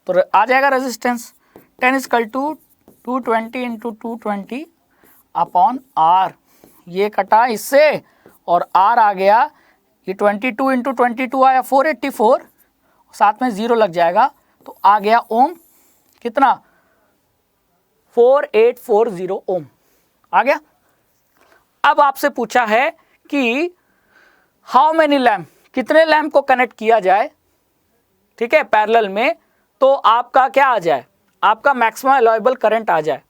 तो आ जाएगा resistance 10 equal to 220 into 220 upon R. ये कटा इससे और आर आ गया, ये 22 इंटू 22 आया 484, साथ में 0 लग जाएगा तो आ गया ओम कितना, 4840 ओम आ गया। अब आपसे पूछा है कि हाउ मेनी लैम्प, कितने लैम्प को कनेक्ट किया जाए, ठीक है, पैरेलल में, तो आपका क्या आ जाए, आपका मैक्सिमम अलाउएबल करंट आ जाए।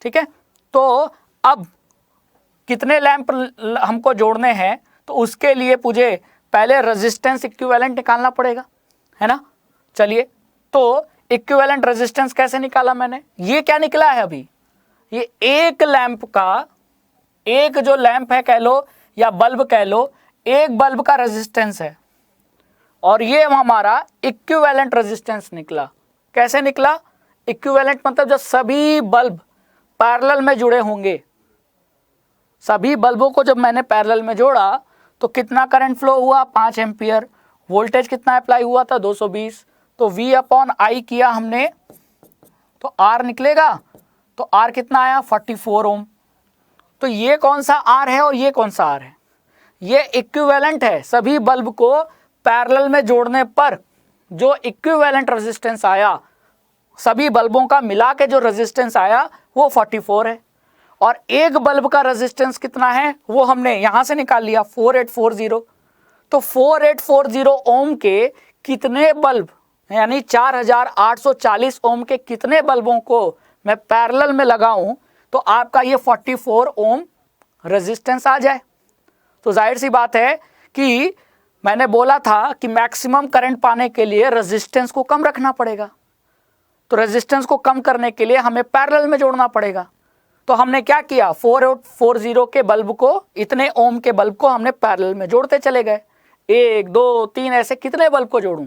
ठीक है। तो अब कितने लैम्प हमको जोड़ने हैं तो उसके लिए मुझे पहले रेजिस्टेंस इक्विवेलेंट निकालना पड़ेगा, है ना। चलिए, तो इक्विवेलेंट रेजिस्टेंस कैसे निकाला मैंने, ये क्या निकला है अभी, ये एक लैंप का, एक जो लैंप है कह लो या बल्ब कह लो, एक बल्ब का रेजिस्टेंस है, और ये हमारा इक्विवेलेंट रेजिस्टेंस निकला। कैसे निकला, इक्विवेलेंट मतलब जब सभी बल्ब पैरेलल में जुड़े होंगे, सभी बल्बों को जब मैंने पैरेलल में जोड़ा तो कितना करंट फ्लो हुआ, 5 एम्पियर। वोल्टेज कितना अप्लाई हुआ था, 220। तो V/I किया हमने तो R निकलेगा, तो R कितना आया, 44 ओम। तो ये कौन सा R है और ये कौन सा R है, ये इक्विवेलेंट है। सभी बल्ब को पैरेलल में जोड़ने पर जो इक्विवेलेंट रेजिस्टेंस आया, सभी बल्बों का मिला के जो रेजिस्टेंस आया वो 44 है। और एक बल्ब का रेजिस्टेंस कितना है वो हमने यहां से निकाल लिया, 4840। तो 4840 ओम के कितने बल्ब, यानी 4840 ओम के कितने बल्बों को मैं पैरेलल में लगाऊं तो आपका ये 44 ओम रेजिस्टेंस आ जाए। तो जाहिर सी बात है कि मैंने बोला था कि मैक्सिमम करंट पाने के लिए रेजिस्टेंस को कम रखना पड़ेगा। तो रेजिस्टेंस को कम करने के लिए हमें पैरेलल में जोड़ना पड़ेगा। तो हमने क्या किया, 4840 के बल्ब को, इतने ओम के बल्ब को हमने पैरेलल में जोड़ते चले गए। 1 2 3 ऐसे कितने बल्ब को जोड़ूं,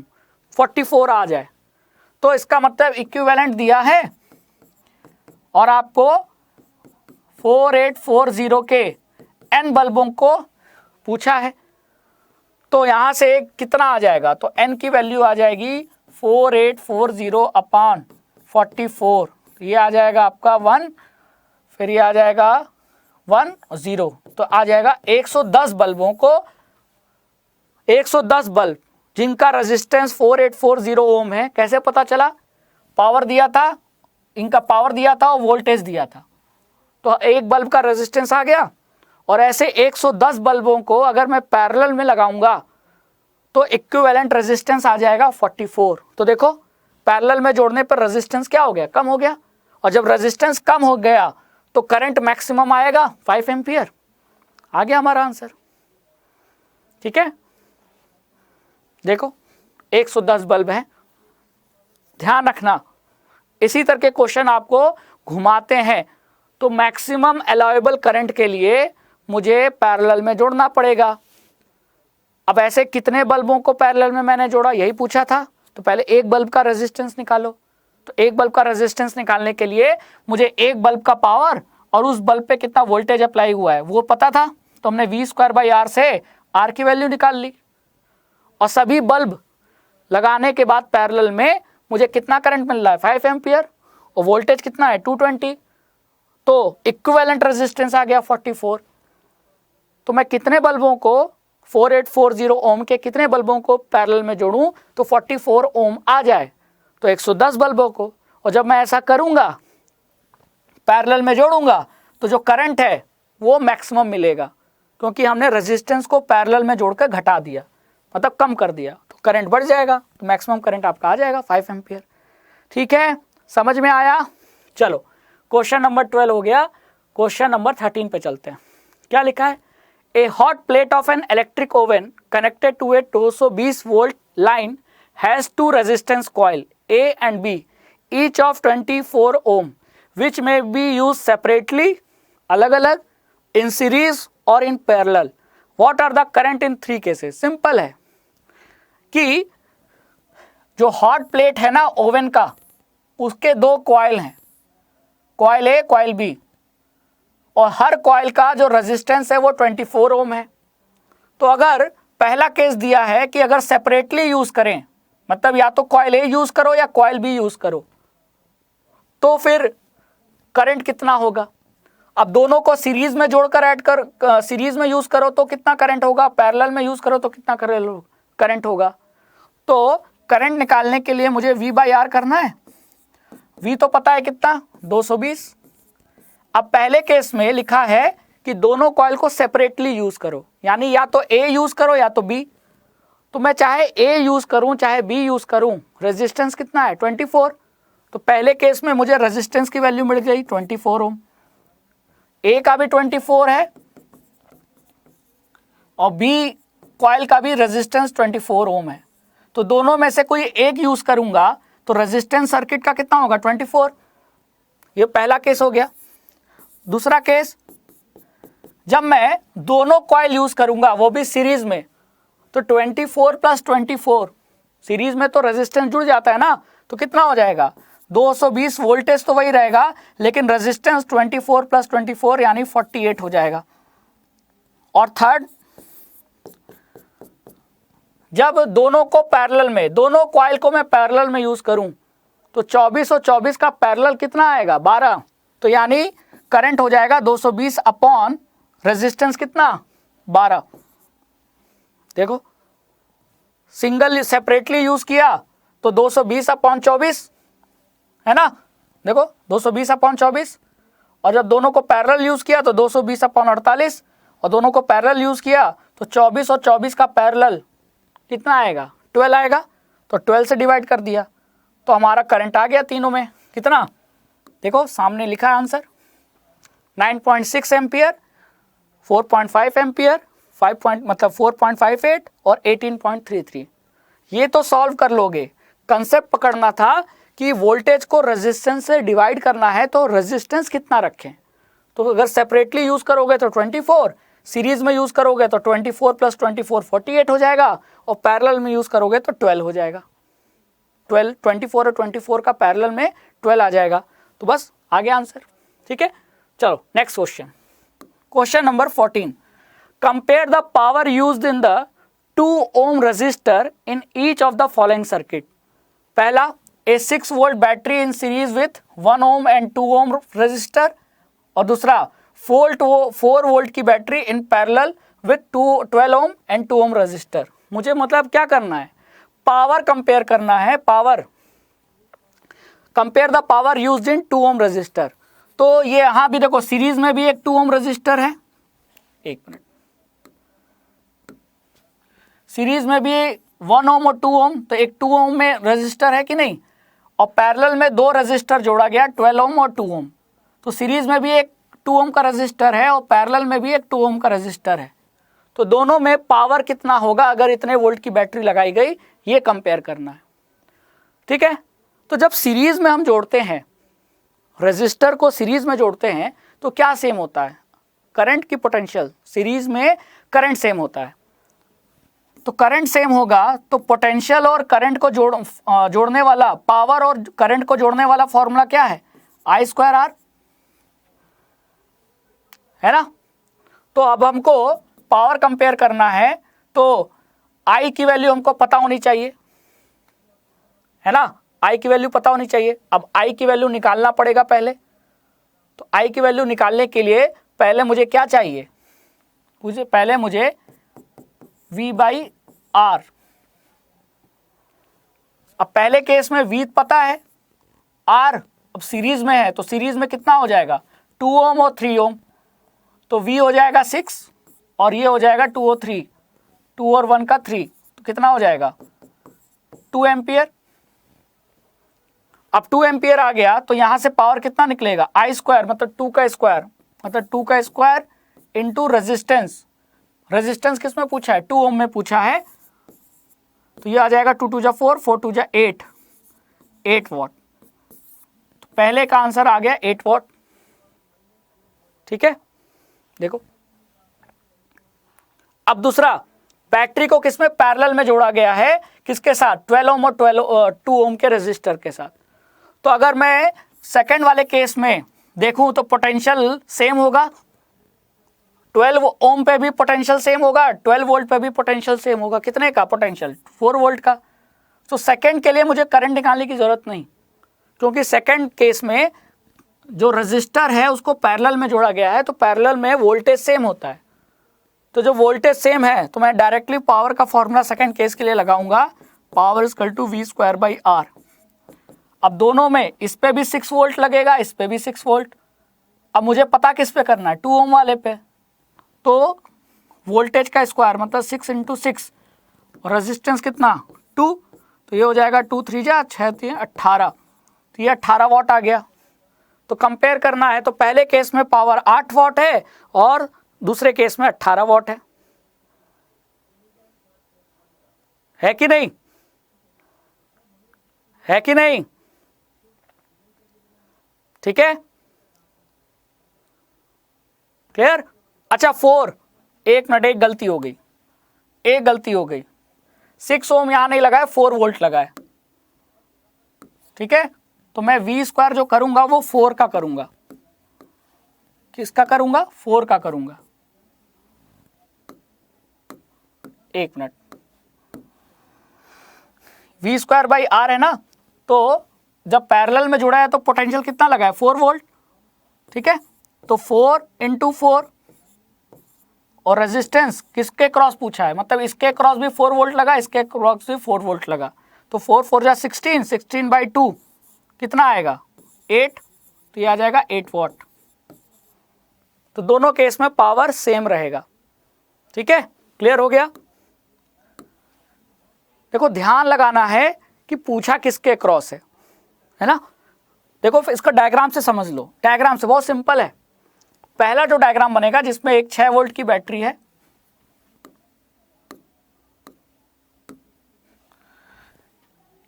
44 आ जाए। तो इसका मतलब इक्विवेलेंट दिया है और आपको 4840 के n बल्बों को पूछा है। तो यहां से कितना आ जाएगा, तो n की वैल्यू आ जाएगी 4840 अपान 44, ये आ जाएगा आपका 1, फिर ये आ जाएगा 1 0, तो आ जाएगा 110 बल्बों को, 110 बल्ब जिनका रेजिस्टेंस 4840 ओम है। कैसे पता चला, पावर दिया था, इनका पावर दिया था और वोल्टेज दिया था, तो एक बल्ब का रेजिस्टेंस आ गया। और ऐसे 110 बल्बों को अगर मैं पैरेलल में लगाऊंगा तो इक्विवेलेंट रेजिस्टेंस आ जाएगा 44। तो देखो पैरेलल में जोड़ने पर रेजिस्टेंस क्या हो गया, कम हो गया। और जब रेजिस्टेंस कम हो गया तो करंट मैक्सिमम आएगा 5 एम्पियर। आ गया हमारा आंसर। ठीक है, देखो 110 बल्ब है, ध्यान रखना इसी तरह के क्वेश्चन आपको घुमाते हैं। तो मैक्सिमम अलाउएबल करंट के लिए मुझे पैरेलल में जोड़ना पड़ेगा। अब ऐसे कितने बल्बों को पैरेलल में मैंने जोड़ा, यही पूछा था। तो पहले एक बल्ब का रेजिस्टेंस निकालो। तो एक बल्ब का रेजिस्टेंस निकालने के लिए मुझे एक बल्ब का पावर और उस बल्ब पे कितना वोल्टेज अप्लाई हुआ है वो पता था, तो हमने V²/R से R की वैल्यू निकाल ली। और सभी बल्ब लगाने के बाद पैरेलल में मुझे कितना करंट मिल रहा है, 5 एम्पियर, और वोल्टेज कितना है 220। तो इक्विवेलेंट रेजिस्टेंस आ गया 44। तो मैं कितने बल्बों को, 4840 ओम के कितने बल्बों को पैरेलल में जोड़ूं तो 44 ओम आ जाए, तो 110 बल्बों को। और जब मैं ऐसा करूंगा, पैरेलल में जोड़ूंगा, तो जो करंट है वो मैक्सिमम मिलेगा, क्योंकि हमने रेजिस्टेंस को पैरेलल में जोड़कर घटा दिया, मतलब कम कर दिया, तो करंट बढ़ जाएगा। तो मैक्सिमम करंट आपका आ जाएगा 5 एम्पियर। ठीक है, समझ में आया। चलो क्वेश्चन नंबर 12 हो गया। क्वेश्चन नंबर 13 पे चलते हैं। क्या लिखा है, a hot plate of an electric oven connected to a 220 volt line has two resistance coil A and B each of 24 ohm which may be used separately, अलग अलग, in series or in parallel. What are the current in 3 cases? Simple है कि जो hot plate है ना oven का, उसके 2 coil हैं, कॉइल A कॉइल B, और हर कॉइल का जो रेजिस्टेंस है वो 24 ओम है। तो अगर पहला केस दिया है कि अगर सेपरेटली यूज करें, मतलब या तो कॉइल A यूज करो या कॉइल B यूज करो, तो फिर करंट कितना होगा। अब दोनों को सीरीज में जोड़कर ऐड कर, सीरीज में यूज करो तो कितना करंट होगा, पैरेलल में यूज करो तो कितना करंट होगा। तो करंट निकालने के लिए मुझे V/R करना है। V तो पता है कितना, 220। अब पहले केस में लिखा है कि दोनों कॉइल को सेपरेटली यूज करो, यानी या तो A यूज करो या तो B। तो मैं चाहे A यूज करूं चाहे B यूज करूं, रेजिस्टेंस कितना है 24। तो पहले केस में मुझे रेजिस्टेंस की वैल्यू मिल गई 24 ओम, A का भी 24 है और B कॉइल का भी रेजिस्टेंस 24 ओम है। तो दोनों में से कोई एक यूज करूंगा तो रेजिस्टेंस सर्किट का कितना होगा 24। ये पहला केस हो गया। दूसरा केस, जब मैं दोनों कॉइल यूज करूंगा वो भी सीरीज में, तो 24 + 24, सीरीज में तो रेजिस्टेंस जुड़ जाता है ना, तो कितना हो जाएगा 220। वोल्टेज तो वही रहेगा लेकिन रेजिस्टेंस 24 + 24 यानी 48 हो जाएगा। और थर्ड, जब दोनों को पैरेलल में, दोनों कॉइल को मैं पैरेलल में यूज करूं तो 24 और 24 का पैरेलल कितना आएगा 12। तो यानी करंट हो जाएगा 220 अपॉन रेजिस्टेंस कितना 12। देखो सिंगल सेपरेटली यूज किया तो 220 अपॉन 24 है ना, देखो 220 अपॉन 24। और जब दोनों को पैरेलल यूज किया तो 220 अपॉन 48, और दोनों को पैरेलल यूज किया तो 24 और 24 का पैरेलल कितना आएगा 12 आएगा। तो 12 से डिवाइड कर दिया तो हमारा करंट आ गया तीनों में कितना, देखो सामने लिखा है आंसर। 9.6 एम्पियर, 4.5 एम्पियर, 4.58 और 18.33। ये तो सॉल्व कर लोगे। कंसेप्ट पकड़ना था कि वोल्टेज को रेजिस्टेंस से डिवाइड करना है, तो रेजिस्टेंस कितना रखें। तो अगर सेपरेटली यूज करोगे तो 24, सीरीज में यूज करोगे तो 24 + 24 48 हो जाएगा, और पैरेलल में यूज करोगे तो 12 हो जाएगा। 12, 24 और 24 का पैरेलल में 12 आ जाएगा। तो बस आ गया आंसर। ठीक है, चलो next question. Question number 14, compare the power used in the 2 ohm resistor in each of the following circuit। पहला, a 6 volt battery in series with 1 ohm and 2 ohm resistor, और दूसरा 4 वोल्ट की battery in parallel with 12 ohm and 2 ohm resistor। मुझे मतलब क्या करना है, power compare करना है। Power, compare the power used in 2 ohm resistor। तो ये यहां भी देखो, सीरीज में भी एक 2 ohm resistor है, एक मिनट, सीरीज में भी 1 ohm और 2 ohm, तो एक 2 ohm में रजिस्टर है कि नहीं, और पैरेलल में 2 रजिस्टर जोड़ा गया, 12 ohm और 2 ohm। तो सीरीज में भी एक 2 ohm का रजिस्टर है और पैरेलल में भी एक 2 ohm का रजिस्टर है। तो दोनों में पावर कितना होगा अगर इतने वोल्ट की बैटरी लगाई गई, ये कंपेयर करना है। ठीक है, तो जब सीरीज में हम जोड़ते हैं, रजिस्टर को सीरीज में जोड़ते हैं, तो क्या सेम होता है, करंट की पोटेंशियल, सीरीज में करंट सेम होता है। तो करंट सेम होगा तो पोटेंशियल और करंट को जोड़ने वाला, पावर और करंट को जोड़ने वाला फॉर्मूला क्या है, I²R, है ना। तो अब हमको पावर कंपेयर करना है, तो I की वैल्यू हमको पता होनी चाहिए, है ना, I की वैल्यू पता होनी चाहिए। अब I की वैल्यू निकालना पड़ेगा पहले। तो I की वैल्यू निकालने के लिए पहले मुझे क्या चाहिए, पहले मुझे V/R। अब पहले केस में V पता है, R अब सीरीज में है, तो सीरीज में कितना हो जाएगा, 2 ohm और 3 ohm। तो V हो जाएगा 6 और ये हो जाएगा 2 और 3, 2 और 1 का 3, तो कितना हो जाएगा 2 एम्पियर। अब 2 एम्पियर आ गया, तो यहां से पावर कितना निकलेगा, I² मतलब 2 का स्क्वायर, मतलब 2 का स्क्वायर इंटू रेजिस्टेंस। रेजिस्टेंस किस में पूछा है, 2 ohm में पूछा है, तो ये आ जाएगा 2 × 2 = 4, 4 × 2 = 8 वॉट। तो पहले का आंसर आ गया 8 वॉट। ठीक है, देखो अब दूसरा, बैटरी को किसमें पैरेलल में जोड़ा गया है, किसके साथ, 12 ohm और 2 ohm के रेजिस्टर के साथ। तो अगर मैं सेकंड वाले केस में देखूं तो पोटेंशियल सेम होगा, 12 ohm पे भी पोटेंशियल सेम होगा, 12 वोल्ट पे भी पोटेंशियल सेम होगा। कितने का पोटेंशियल, 4 वोल्ट का। तो सेकंड के लिए मुझे करंट निकालने की जरूरत नहीं, क्योंकि सेकंड केस में जो रजिस्टर है उसको पैरेलल में जोड़ा गया है, तो पैरेलल में वोल्टेज सेम होता है। तो जो वोल्टेज सेम है, तो मैं डायरेक्टली पावर का फॉर्मूला सेकंड केस के लिए लगाऊंगा, पावर = V²/R। अब दोनों में, इस पे भी 6 वोल्ट लगेगा, इस पे भी 6 वोल्ट। अब मुझे पता किस पे करना है, 2 ohm वाले पे। तो वोल्टेज का स्क्वायर मतलब 6 × 6, और रेजिस्टेंस कितना 2, तो ये हो जाएगा 2 × 3 = 6, 3 = 18, तो ये 18 वॉट आ गया। तो कंपेयर करना है, तो पहले केस में पावर 8 वॉट है और दूसरे केस में 18 वॉट है कि नहीं, है कि नहीं। ठीक है, क्लियर। अच्छा 4, एक मिनट, एक गलती हो गई, 6 ohm यहां नहीं लगाया, 4 वोल्ट लगाया। ठीक है, तो मैं V² जो करूंगा वो 4 का करूंगा। किसका करूंगा, 4 का करूंगा। एक मिनट, V²/R है ना, तो जब पैरेलल में जुड़ा है तो पोटेंशियल कितना लगा है, 4 वोल्ट। ठीक है, तो 4 × 4, और रेजिस्टेंस किसके क्रॉस पूछा है, मतलब इसके क्रॉस भी 4 वोल्ट लगा, इसके क्रॉस भी 4 वोल्ट लगा। तो 4 × 4 = 16, 16/2 कितना आएगा 8, तो ये आ जाएगा 8 वॉट। तो दोनों केस में पावर सेम रहेगा। ठीक है, क्लियर हो गया। देखो ध्यान लगाना है कि पूछा किसके क्रॉस है ना। देखो इसका डायग्राम से समझ लो, डायग्राम से बहुत सिंपल है। पहला जो डायग्राम बनेगा जिसमें एक 6 वोल्ट की बैटरी है,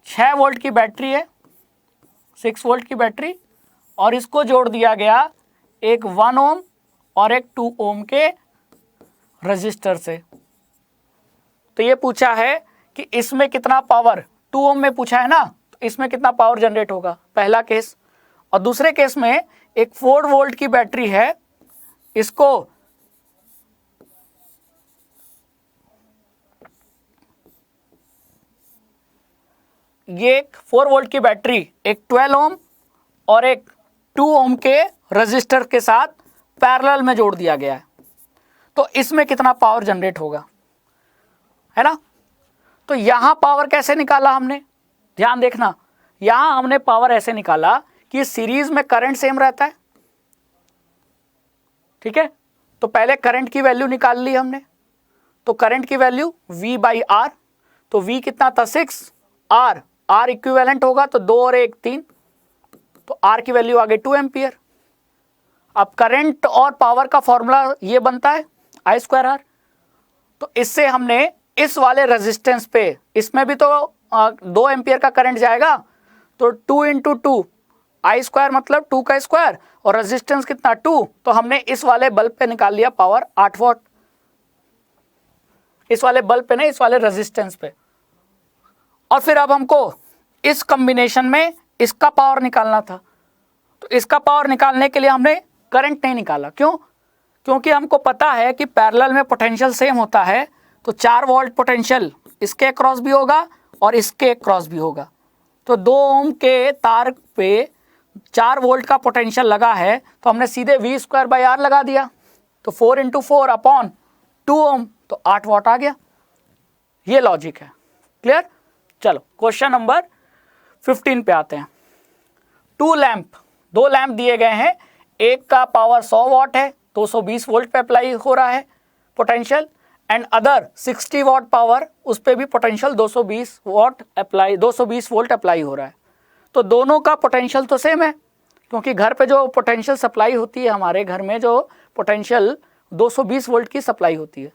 6 वोल्ट की बैटरी है, 6 वोल्ट की बैटरी, और इसको जोड़ दिया गया एक 1 ओम और एक 2 ओम के रजिस्टर से। तो ये पूछा है कि इसमें कितना पावर, 2 ओम में पूछा है ना, तो इसमें कितना पावर जनरेट होगा, पहला केस। और दूसरे केस में एक 4 वोल्ट की बैटरी है, इसको ये एक 4 वोल्ट की बैटरी एक 12 ओम और एक 2 ओम के रजिस्टर के साथ पैरेलल में जोड़ दिया गया है। तो इसमें कितना पावर जनरेट होगा, है ना। तो यहां पावर कैसे निकाला हमने, ध्यान देखना, यहां हमने पावर ऐसे निकाला कि सीरीज में करंट सेम रहता है, ठीक है। तो पहले करंट की वैल्यू निकाल ली हमने, तो करंट की वैल्यू V बाई आर, तो V कितना था 6, R इक्विवेलेंट होगा तो 2 और 1 3, तो R की वैल्यू आ गई 2 एम्पियर। अब करंट और पावर का फॉर्मूला ये बनता है I स्क्वायर R। तो इससे हमने इस वाले रेजिस्टेंस पे, इसमें भी तो 2 एम्पियर का करंट जाएगा, तो 2 इंटू 2 I स्क्वायर मतलब 2 का स्क्वायर, और रेजिस्टेंस कितना 2, तो हमने इस वाले बल्ब पे निकाल लिया पावर 8 वॉट। इस वाले बल्ब पे नहीं, इस वाले रेजिस्टेंस पे। और फिर अब हमको इस कॉम्बिनेशन में इसका पावर निकालना था, तो इसका पावर निकालने के लिए हमने करंट नहीं निकाला। क्यों? क्योंकि हमको पता है कि पैरेलल में पोटेंशियल सेम होता है, तो 4 वोल्ट पोटेंशियल इसके क्रॉस भी होगा और इसके क्रॉस भी होगा। तो 2 ओम के तार पे 4 वोल्ट का पोटेंशियल लगा है, तो हमने सीधे V स्क्वायर बाई आर लगा दिया, तो 4 इंटू 4 अपॉन 2 ओम, तो 8 वॉट आ गया। ये लॉजिक है, क्लियर। चलो क्वेश्चन नंबर 15 पे आते हैं। 2 लैंप दिए गए हैं, एक का पावर 100 वॉट है, 220 वोल्ट पे अप्लाई हो रहा है potential, and other 60 what power, उस पे भी पोटेंशियल 220 वोल्ट अप्लाई हो रहा है। तो दोनों का पोटेंशियल तो सेम है, क्योंकि घर पे जो पोटेंशियल सप्लाई होती है, हमारे घर में जो पोटेंशियल 220 वोल्ट की सप्लाई होती है,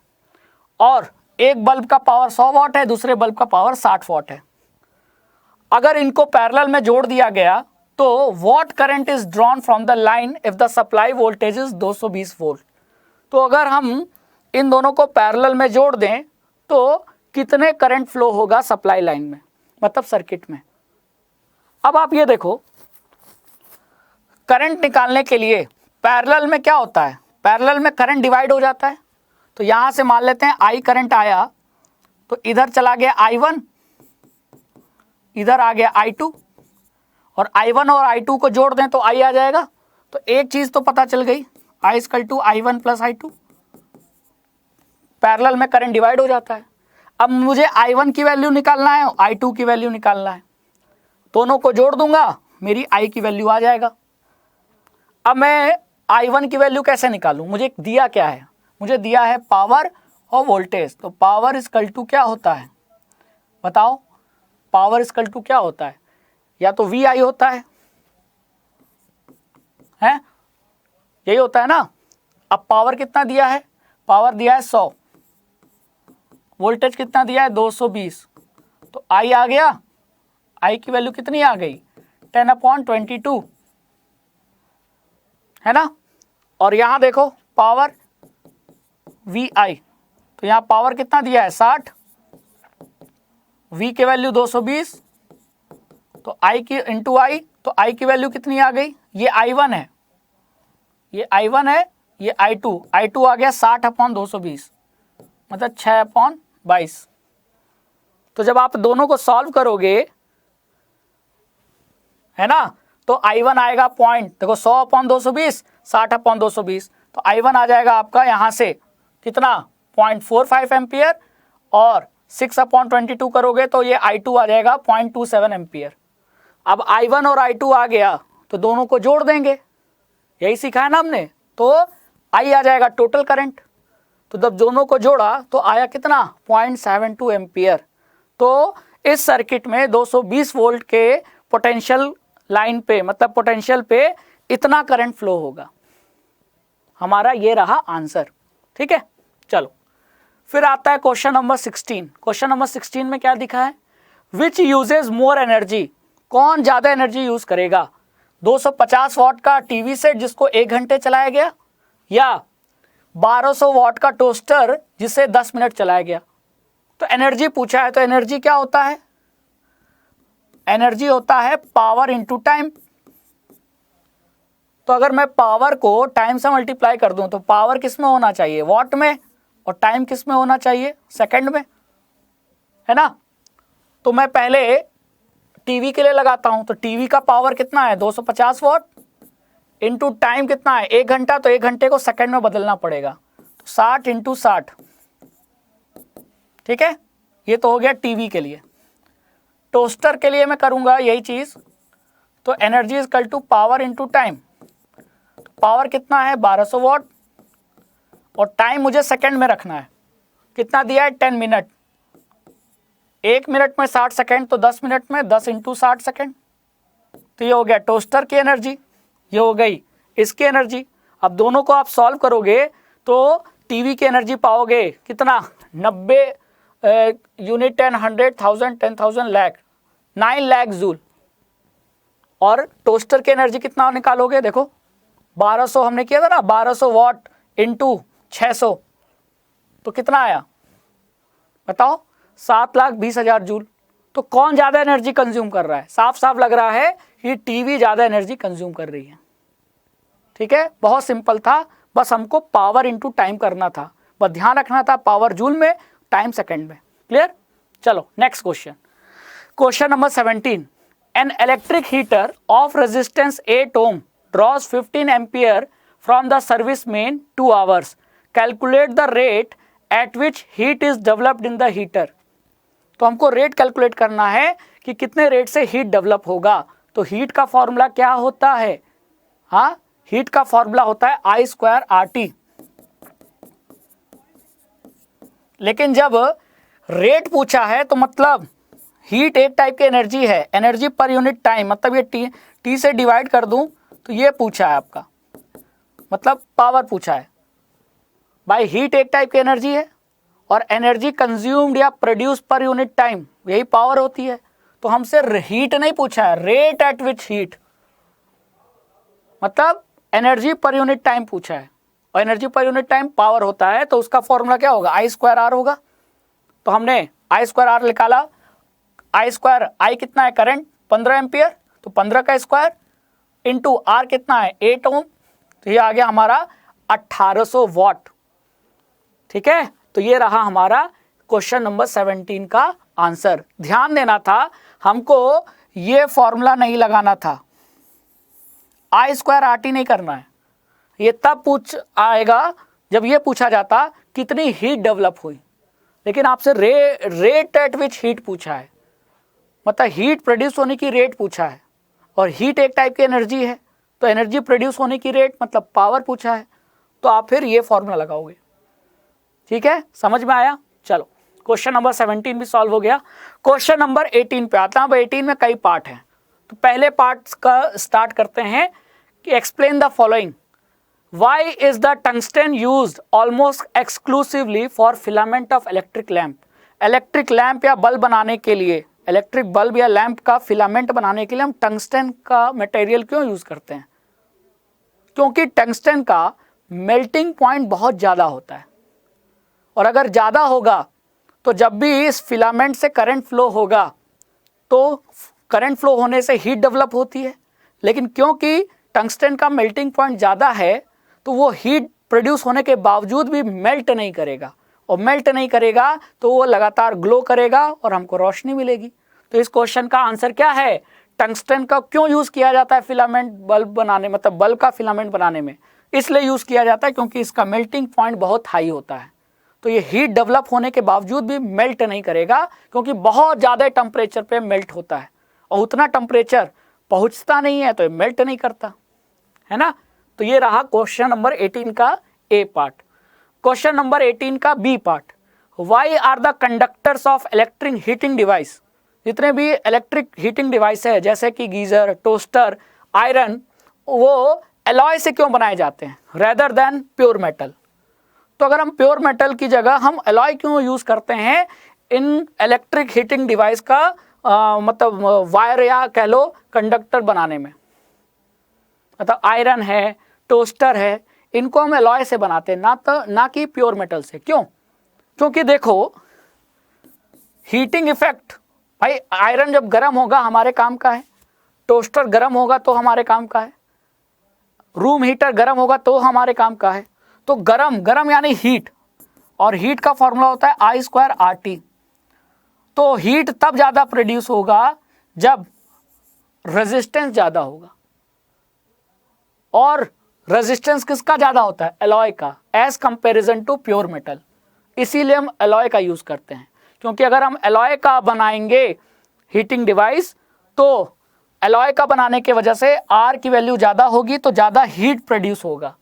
और एक बल्ब का पावर 100 वॉट है, दूसरे बल्ब का पावर 60 वॉट है। अगर इनको पैरेलल में जोड़ दिया गया तो what current is drawn from the line if the supply voltage is 220 volt. तो अगर हम इन दोनों को पैरेलल में जोड़ दें तो कितने करंट फ्लो होगा सप्लाई लाइन में, मतलब सर्किट में। अब आप ये देखो, करंट निकालने के लिए पैरेलल में क्या होता है, पैरेलल में करंट डिवाइड हो जाता है। तो यहां से मान लेते हैं I करंट आया, तो इधर चला गया I1, इधर आ गया I2, और I1 और I2 को जोड़ दें तो I आ जाएगा। तो एक चीज तो पता चल गई, I equal to I1 plus I2। Parallel में करंट डिवाइड हो जाता है। अब मुझे I1 की वैल्यू निकालना है, I2 की वैल्यू निकालना है, दोनों को जोड़ दूंगा, मेरी I की वैल्यू आ जाएगा। अब मैं I1 की वैल्यू कैसे निकालूं, मुझे दिया क्या है, मुझे दिया है पावर और वोल्टेज। तो पावर इक्वल टू क्या होता है, बताओ, पावर इक्वल टू क्या होता है, या तो VI होता है, यही होता है ना। अब पावर कितना दिया है, पावर दिया है 100, वोल्टेज कितना दिया है 220, तो I आ गया, I की वैल्यू कितनी आ गई 10/22, है ना। और यहां देखो पावर VI, तो यहां पावर कितना दिया है 60, V की वैल्यू 220, तो I की इंटू I, तो I की वैल्यू कितनी आ गई, ये I1 है, ये I1 है, ये I2 आ गया 60/220, मतलब 6/22। तो जब आप दोनों को सॉल्व करोगे, है ना, तो I1 आएगा पॉइंट, देखो 100/220, 60/220, तो I1 आ जाएगा आपका यहां से कितना 0.45 एम्पियर, और 6/22 करोगे तो ये I2 आ जाएगा 0.27 एम्पियर। अब I1 और I2 आ गया तो दोनों को जोड़ देंगे, यही सीखा है ना हमने। तो I आ जाएगा टोटल करंट, तो जब दोनों को जोड़ा तो आया कितना 0.72 एम्पियर। तो इस सर्किट में 220 वोल्ट के पोटेंशियल लाइन पे, मतलब पोटेंशियल पे इतना करंट फ्लो होगा। हमारा ये रहा आंसर। ठीक है, चलो फिर आता है क्वेश्चन नंबर 16। क्वेश्चन नंबर 16 में क्या दिखा है, विच यूजेज मोर एनर्जी, कौन ज्यादा एनर्जी यूज करेगा, 250 वॉट का टीवी सेट जिसको 1 घंटे चलाया गया, या 1200 वॉट का टोस्टर जिसे 10 मिनट चलाया गया। तो एनर्जी पूछा है, तो एनर्जी क्या होता है, एनर्जी होता है पावर इंटू टाइम। तो अगर मैं पावर को टाइम से मल्टीप्लाई कर दूं तो पावर किस में होना चाहिए, वॉट में, और टाइम किस में होना चाहिए, सेकंड में, है ना। तो मैं पहले टीवी के लिए लगाता हूं, तो टीवी का पावर कितना है 250 वॉट इंटू टाइम कितना है 1 घंटा, तो 1 घंटे को सेकंड में बदलना पड़ेगा, तो 60 इंटू 60। ठीक है, ये तो हो गया टीवी के लिए। टोस्टर के लिए मैं करूंगा यही चीज, तो energy is equal to power into time. Power कितना है 1200 वॉट, और टाइम मुझे सेकंड में रखना है, कितना दिया है 10 मिनट, 1 मिनट में 60 सेकंड, तो 10 मिनट में 10 इंटू 60 सेकंड। तो ये हो गया टोस्टर की एनर्जी, ये हो गई इसकी एनर्जी। अब दोनों को आप सॉल्व करोगे तो टीवी की एनर्जी पाओगे कितना, 90 यूनिट 10 100 1000 10,000 लाख 9 लाख जूल। और टोस्टर की एनर्जी कितना निकालोगे, देखो 1200 हमने किया था ना, 1200 वॉट इंटू 600, तो कितना आया बताओ, 7,20,000 जूल। तो कौन ज्यादा एनर्जी कंज्यूम कर रहा है, साफ साफ लग रहा है कि टीवी ज्यादा एनर्जी कंज्यूम कर रही है। ठीक है, बहुत सिंपल था, बस हमको पावर इंटू टाइम करना था, बस ध्यान रखना था पावर जूल में, टाइम सेकंड में। क्लियर, चलो next question. Question number 17, an electric heater of resistance 8 ohm draws 15 ampere from the service main 2 hours, calculate the rate at which heat is developed in the heater. तो हमको rate calculate करना है कि कितने rate से heat develop होगा। तो heat का फॉर्मूला क्या होता है, हाँ, हीट का फॉर्मूला होता है I² RT। लेकिन जब रेट पूछा है तो मतलब हीट एक टाइप की एनर्जी है, एनर्जी पर यूनिट टाइम, मतलब ये टी से डिवाइड कर दूं तो ये पूछा है आपका, मतलब पावर पूछा है भाई। हीट एक टाइप की एनर्जी है और एनर्जी कंज्यूम्ड या प्रोड्यूस पर यूनिट टाइम यही पावर होती है। तो हमसे हीट नहीं पूछा है, रेट एट विच हीट, मतलब एनर्जी पर यूनिट टाइम पूछा है, और energy per unit time power होता है, तो उसका फॉर्मूला क्या होगा, I² R होगा। तो हमने I² R निकाला, I² I कितना है करंट 15 एम्पियर, तो 15 का स्क्वायर इंटू R कितना है 8 ओम, तो ये आ गया हमारा 1800 वॉट। ठीक है, तो ये रहा हमारा क्वेश्चन नंबर 17 का आंसर। ध्यान देना था, हमको ये फॉर्मूला नहीं लगाना था, I² RT नहीं करना है। ये तब पूछ आएगा जब ये पूछा जाता कितनी हीट डेवलप हुई, लेकिन आपसे रेट एट विच हीट पूछा है, मतलब हीट प्रोड्यूस होने की रेट पूछा है, और हीट एक टाइप की एनर्जी है, तो एनर्जी प्रोड्यूस होने की रेट मतलब पावर पूछा है, तो आप फिर ये फॉर्मूला लगाओगे। ठीक है, समझ में आया। चलो क्वेश्चन नंबर 17 भी सॉल्व हो गया। क्वेश्चन नंबर 18 पे आता है। अब 18 में कई पार्ट हैं, तो पहले पार्ट का स्टार्ट करते हैं कि explain the following, why is the tungsten used almost exclusively for filament of electric lamp. Electric lamp या बल्ब बनाने के लिए, इलेक्ट्रिक बल्ब या लैंप का फिलामेंट बनाने के लिए हम टंगस्टन का मटेरियल क्यों यूज करते हैं, क्योंकि टंगस्टन का मेल्टिंग पॉइंट बहुत ज़्यादा होता है, और अगर ज़्यादा होगा तो जब भी इस फिलामेंट से करंट फ्लो होगा तो करंट फ्लो होने से हीट डेवलप होती है, लेकिन क्योंकि टंगस्टन का मेल्टिंग पॉइंट ज़्यादा है तो वो हीट प्रोड्यूस होने के बावजूद भी मेल्ट नहीं करेगा, और मेल्ट नहीं करेगा तो वो लगातार ग्लो करेगा और हमको रोशनी मिलेगी। तो इस क्वेश्चन का आंसर क्या है, टंगस्टन का क्यों यूज़ किया जाता है फिलामेंट बल्ब बनाने, मतलब बल्ब का फिलामेंट बनाने में, इसलिए यूज़ किया जाता है क्योंकि इसका मेल्टिंग पॉइंट बहुत हाई होता है। तो ये हीट डेवलप होने के बावजूद भी मेल्ट नहीं करेगा, क्योंकि बहुत ज़्यादा टेम्परेचर पे मेल्ट होता है, और उतना टेम्परेचर पहुंचता नहीं है तो ये मेल्ट नहीं करता है ना। तो ये रहा क्वेश्चन नंबर 18 का ए पार्ट। क्वेश्चन नंबर 18 का B part, why are the conductors of electric heating device. जितने भी इलेक्ट्रिक हीटिंग डिवाइस है जैसे कि गीजर, टोस्टर, आयरन, वो एलॉय से क्यों बनाए जाते हैं रेदर देन प्योर मेटल? तो अगर हम प्योर मेटल की जगह हम एलॉय क्यों यूज करते हैं इन इलेक्ट्रिक हीटिंग डिवाइस का मतलब वायर या कह लो कंडक्टर बनाने में? मतलब आयरन है, टोस्टर है, इनको हम एलॉय से बनाते हैं, ना कि प्योर मेटल से। क्यों? क्योंकि देखो हीटिंग इफेक्ट, भाई आयरन जब गर्म होगा हमारे काम का है, टोस्टर गर्म होगा तो हमारे काम का है, रूम हीटर गर्म होगा तो हमारे काम का है। तो गर्म यानी हीट, और हीट का फॉर्मूला होता है I² RT। तो हीट तब ज़्यादा प्रोड्यूस होगा जब रेजिस्टेंस ज़्यादा होगा, और रेजिस्टेंस किसका ज़्यादा होता है? एलॉय का, as comparison to pure metal. इसीलिए हम एलॉय का यूज़ करते हैं, क्योंकि अगर हम एलॉय का बनाएंगे हीटिंग डिवाइस तो एलॉय का बनाने की वजह से आर की वैल्यू ज़्यादा होगी तो ज़्यादा हीट प्रोड्यूस होगा,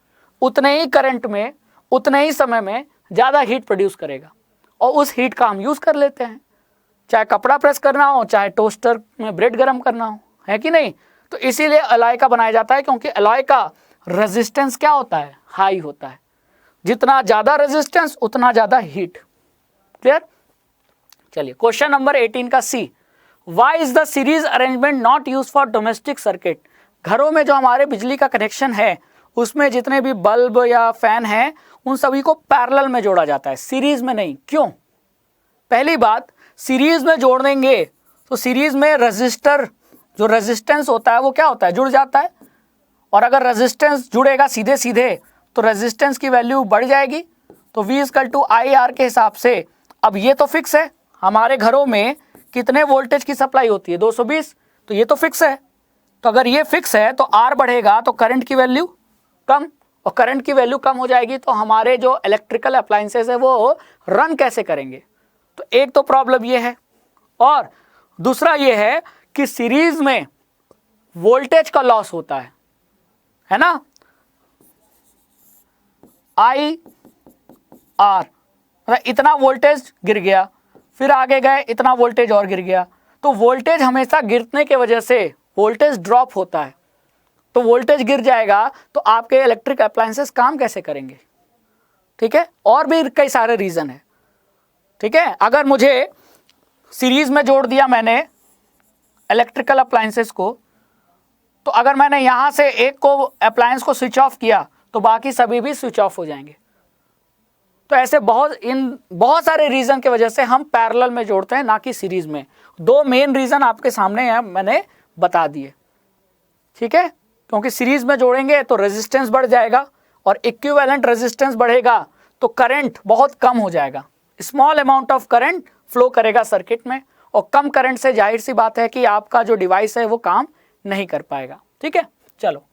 उतने ही करंट में उतने ही समय में ज़्यादा हीट प्रोड्यूस करेगा, और उस हीट का हम यूज़ कर लेते हैं, चाहे कपड़ा प्रेस करना हो, चाहे टोस्टर में ब्रेड गर्म करना हो, है कि नहीं? तो इसीलिए एलॉय का बनाया जाता है, क्योंकि एलॉय का रेजिस्टेंस क्या होता है? हाई होता है। जितना ज़्यादा रेजिस्टेंस उतना ज़्यादा हीट। क्लियर? चलिए क्वेश्चन नंबर 18 का C, why is the series arrangement not use for domestic circuit? घरों में जो हमारे बिजली का कनेक्शन है उसमें जितने भी बल्ब या फैन हैं उन सभी को पैरेलल में जोड़ा जाता है, सीरीज में नहीं। क्यों? पहली बात, सीरीज में जोड़ देंगे तो सीरीज में रेजिस्टर जो रेजिस्टेंस होता है वो क्या होता है? जुड़ जाता है, और अगर रेजिस्टेंस जुड़ेगा सीधे सीधे तो रेजिस्टेंस की वैल्यू बढ़ जाएगी। तो V = IR के हिसाब से, अब ये तो फिक्स है, हमारे घरों में कितने वोल्टेज की सप्लाई होती है? 220, तो ये तो फिक्स है। तो अगर ये फिक्स है तो R बढ़ेगा तो करंट की वैल्यू कम, और करंट की वैल्यू कम हो जाएगी तो हमारे जो इलेक्ट्रिकल अप्लायंसेस है वो रन कैसे करेंगे? तो एक तो प्रॉब्लम ये है, और दूसरा ये है कि सीरीज में वोल्टेज का लॉस होता है ना? IR, इतना वोल्टेज गिर गया, फिर आगे गए इतना वोल्टेज और गिर गया। तो वोल्टेज हमेशा गिरने के वजह से वोल्टेज ड्रॉप होता है, तो वोल्टेज गिर जाएगा तो आपके इलेक्ट्रिक अप्लायंसेस काम कैसे करेंगे? ठीक है, और भी कई सारे रीजन है। ठीक है, अगर मुझे सीरीज में जोड़ दिया मैंने इलेक्ट्रिकल अप्लायंसेस को, तो अगर मैंने यहां से एक को अप्लायंस को स्विच ऑफ किया तो बाकी सभी भी स्विच ऑफ हो जाएंगे। तो ऐसे बहुत सारे रीजन की वजह से हम पैरेलल में जोड़ते हैं, ना कि सीरीज में। दो मेन रीजन आपके सामने हैं, मैंने बता दिए। ठीक है, क्योंकि सीरीज में जोड़ेंगे तो रेजिस्टेंस बढ़ जाएगा, और इक्विवेलेंट रेजिस्टेंस बढ़ेगा तो करंट बहुत कम हो जाएगा, small amount of current flow करेगा सर्किट में, और कम करंट से जाहिर सी बात है कि आपका जो डिवाइस है वो काम नहीं कर पाएगा। ठीक है, चलो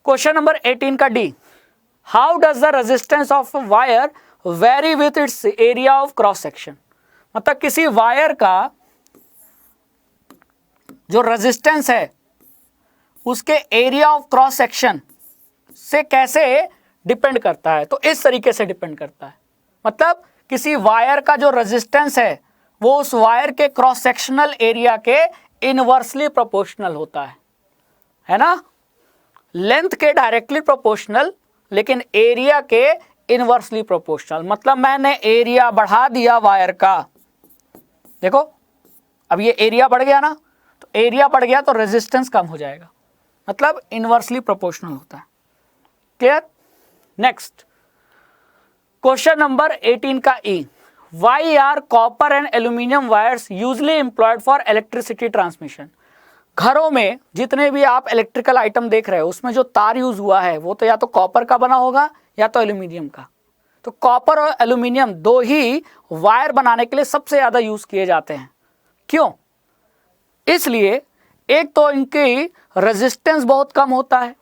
क्वेश्चन नंबर 18 का D, how does the resistance of wire very with its area of cross section? मतलब किसी वायर का जो रेजिस्टेंस है उसके एरिया ऑफ क्रॉस सेक्शन से कैसे डिपेंड करता है? तो इस तरीके से डिपेंड करता है, मतलब किसी वायर का जो रेजिस्टेंस है वो उस वायर के क्रॉस सेक्शनल एरिया के इनवर्सली प्रोपोर्शनल होता है ना? लेंथ के डायरेक्टली प्रोपोर्शनल, लेकिन एरिया के इनवर्सली प्रोपोर्शनल। मतलब मैंने एरिया बढ़ा दिया वायर का, देखो अब ये एरिया बढ़ गया ना, तो एरिया बढ़ गया तो रेजिस्टेंस कम हो जाएगा, मतलब इनवर्सली प्रोपोर्शनल होता है। क्लियर? नेक्स्ट क्वेश्चन नंबर 18 का E, why are copper and aluminium wires usually employed for electricity transmission? घरों में जितने भी आप इलेक्ट्रिकल आइटम देख रहे हो उसमें जो तार यूज हुआ है वो तो या तो कॉपर का बना होगा या तो एल्यूमिनियम का। तो कॉपर और एल्यूमिनियम दो ही वायर बनाने के लिए सबसे ज्यादा यूज किए जाते हैं। क्यों? इसलिए एक तो इनकी रेजिस्टेंस बहुत कम होता है,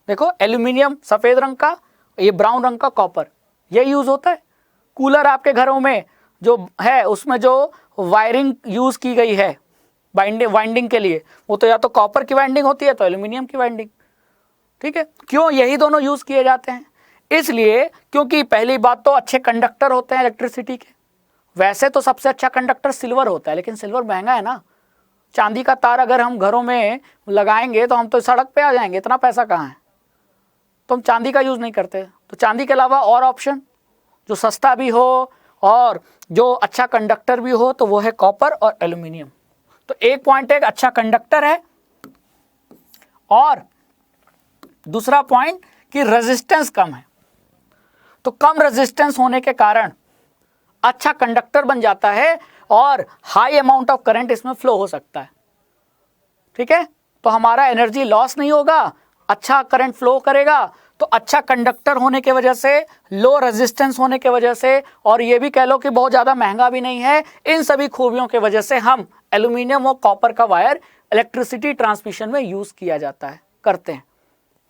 देखो एल्यूमिनियम सफेद रंग का, ये ब्राउन रंग का कॉपर, ये यूज होता है। कूलर आपके घरों में जो है उसमें जो वायरिंग यूज की गई है वाइंडिंग के लिए, वो तो या तो कॉपर की वाइंडिंग होती है तो एल्यूमिनियम की वाइंडिंग। ठीक है, क्यों यही दोनों यूज किए जाते हैं? इसलिए क्योंकि पहली बात तो अच्छे कंडक्टर होते हैं इलेक्ट्रिसिटी के। वैसे तो सबसे अच्छा कंडक्टर सिल्वर होता है, लेकिन सिल्वर महंगा है ना, चांदी का तार अगर हम घरों में लगाएंगे तो हम तो सड़क पे आ जाएंगे, इतना पैसा कहाँ है, तो हम चांदी का यूज़ नहीं करते। तो चांदी के अलावा और ऑप्शन जो सस्ता भी हो और जो अच्छा कंडक्टर भी हो तो वो है कॉपर और एल्यूमिनियम। तो एक पॉइंट एक अच्छा कंडक्टर है और दूसरा पॉइंट कि रेजिस्टेंस कम है। तो कम रेजिस्टेंस होने के कारण अच्छा कंडक्टर बन जाता है और हाई अमाउंट ऑफ करंट इसमें फ्लो हो सकता है। ठीक है, तो हमारा एनर्जी लॉस नहीं होगा, अच्छा करंट फ्लो करेगा। तो अच्छा कंडक्टर होने के वजह से, लो रेजिस्टेंस होने के वजह से, और ये भी कह लो कि बहुत ज़्यादा महंगा भी नहीं है, इन सभी खूबियों के वजह से हम एल्यूमिनियम और कॉपर का वायर इलेक्ट्रिसिटी ट्रांसमिशन में यूज़ किया जाता है, करते हैं।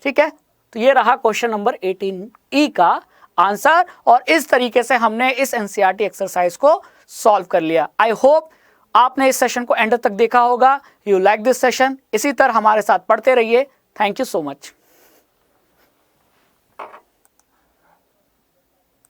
ठीक है, तो ये रहा क्वेश्चन नंबर 18E का आंसर, और इस तरीके से हमने इस एनसीईआरटी एक्सरसाइज को सॉल्व कर लिया। आई होप आपने इस सेशन को एंड तक देखा होगा। यू लाइक दिस सेशन, इसी तरह हमारे साथ पढ़ते रहिए। Thank you so much.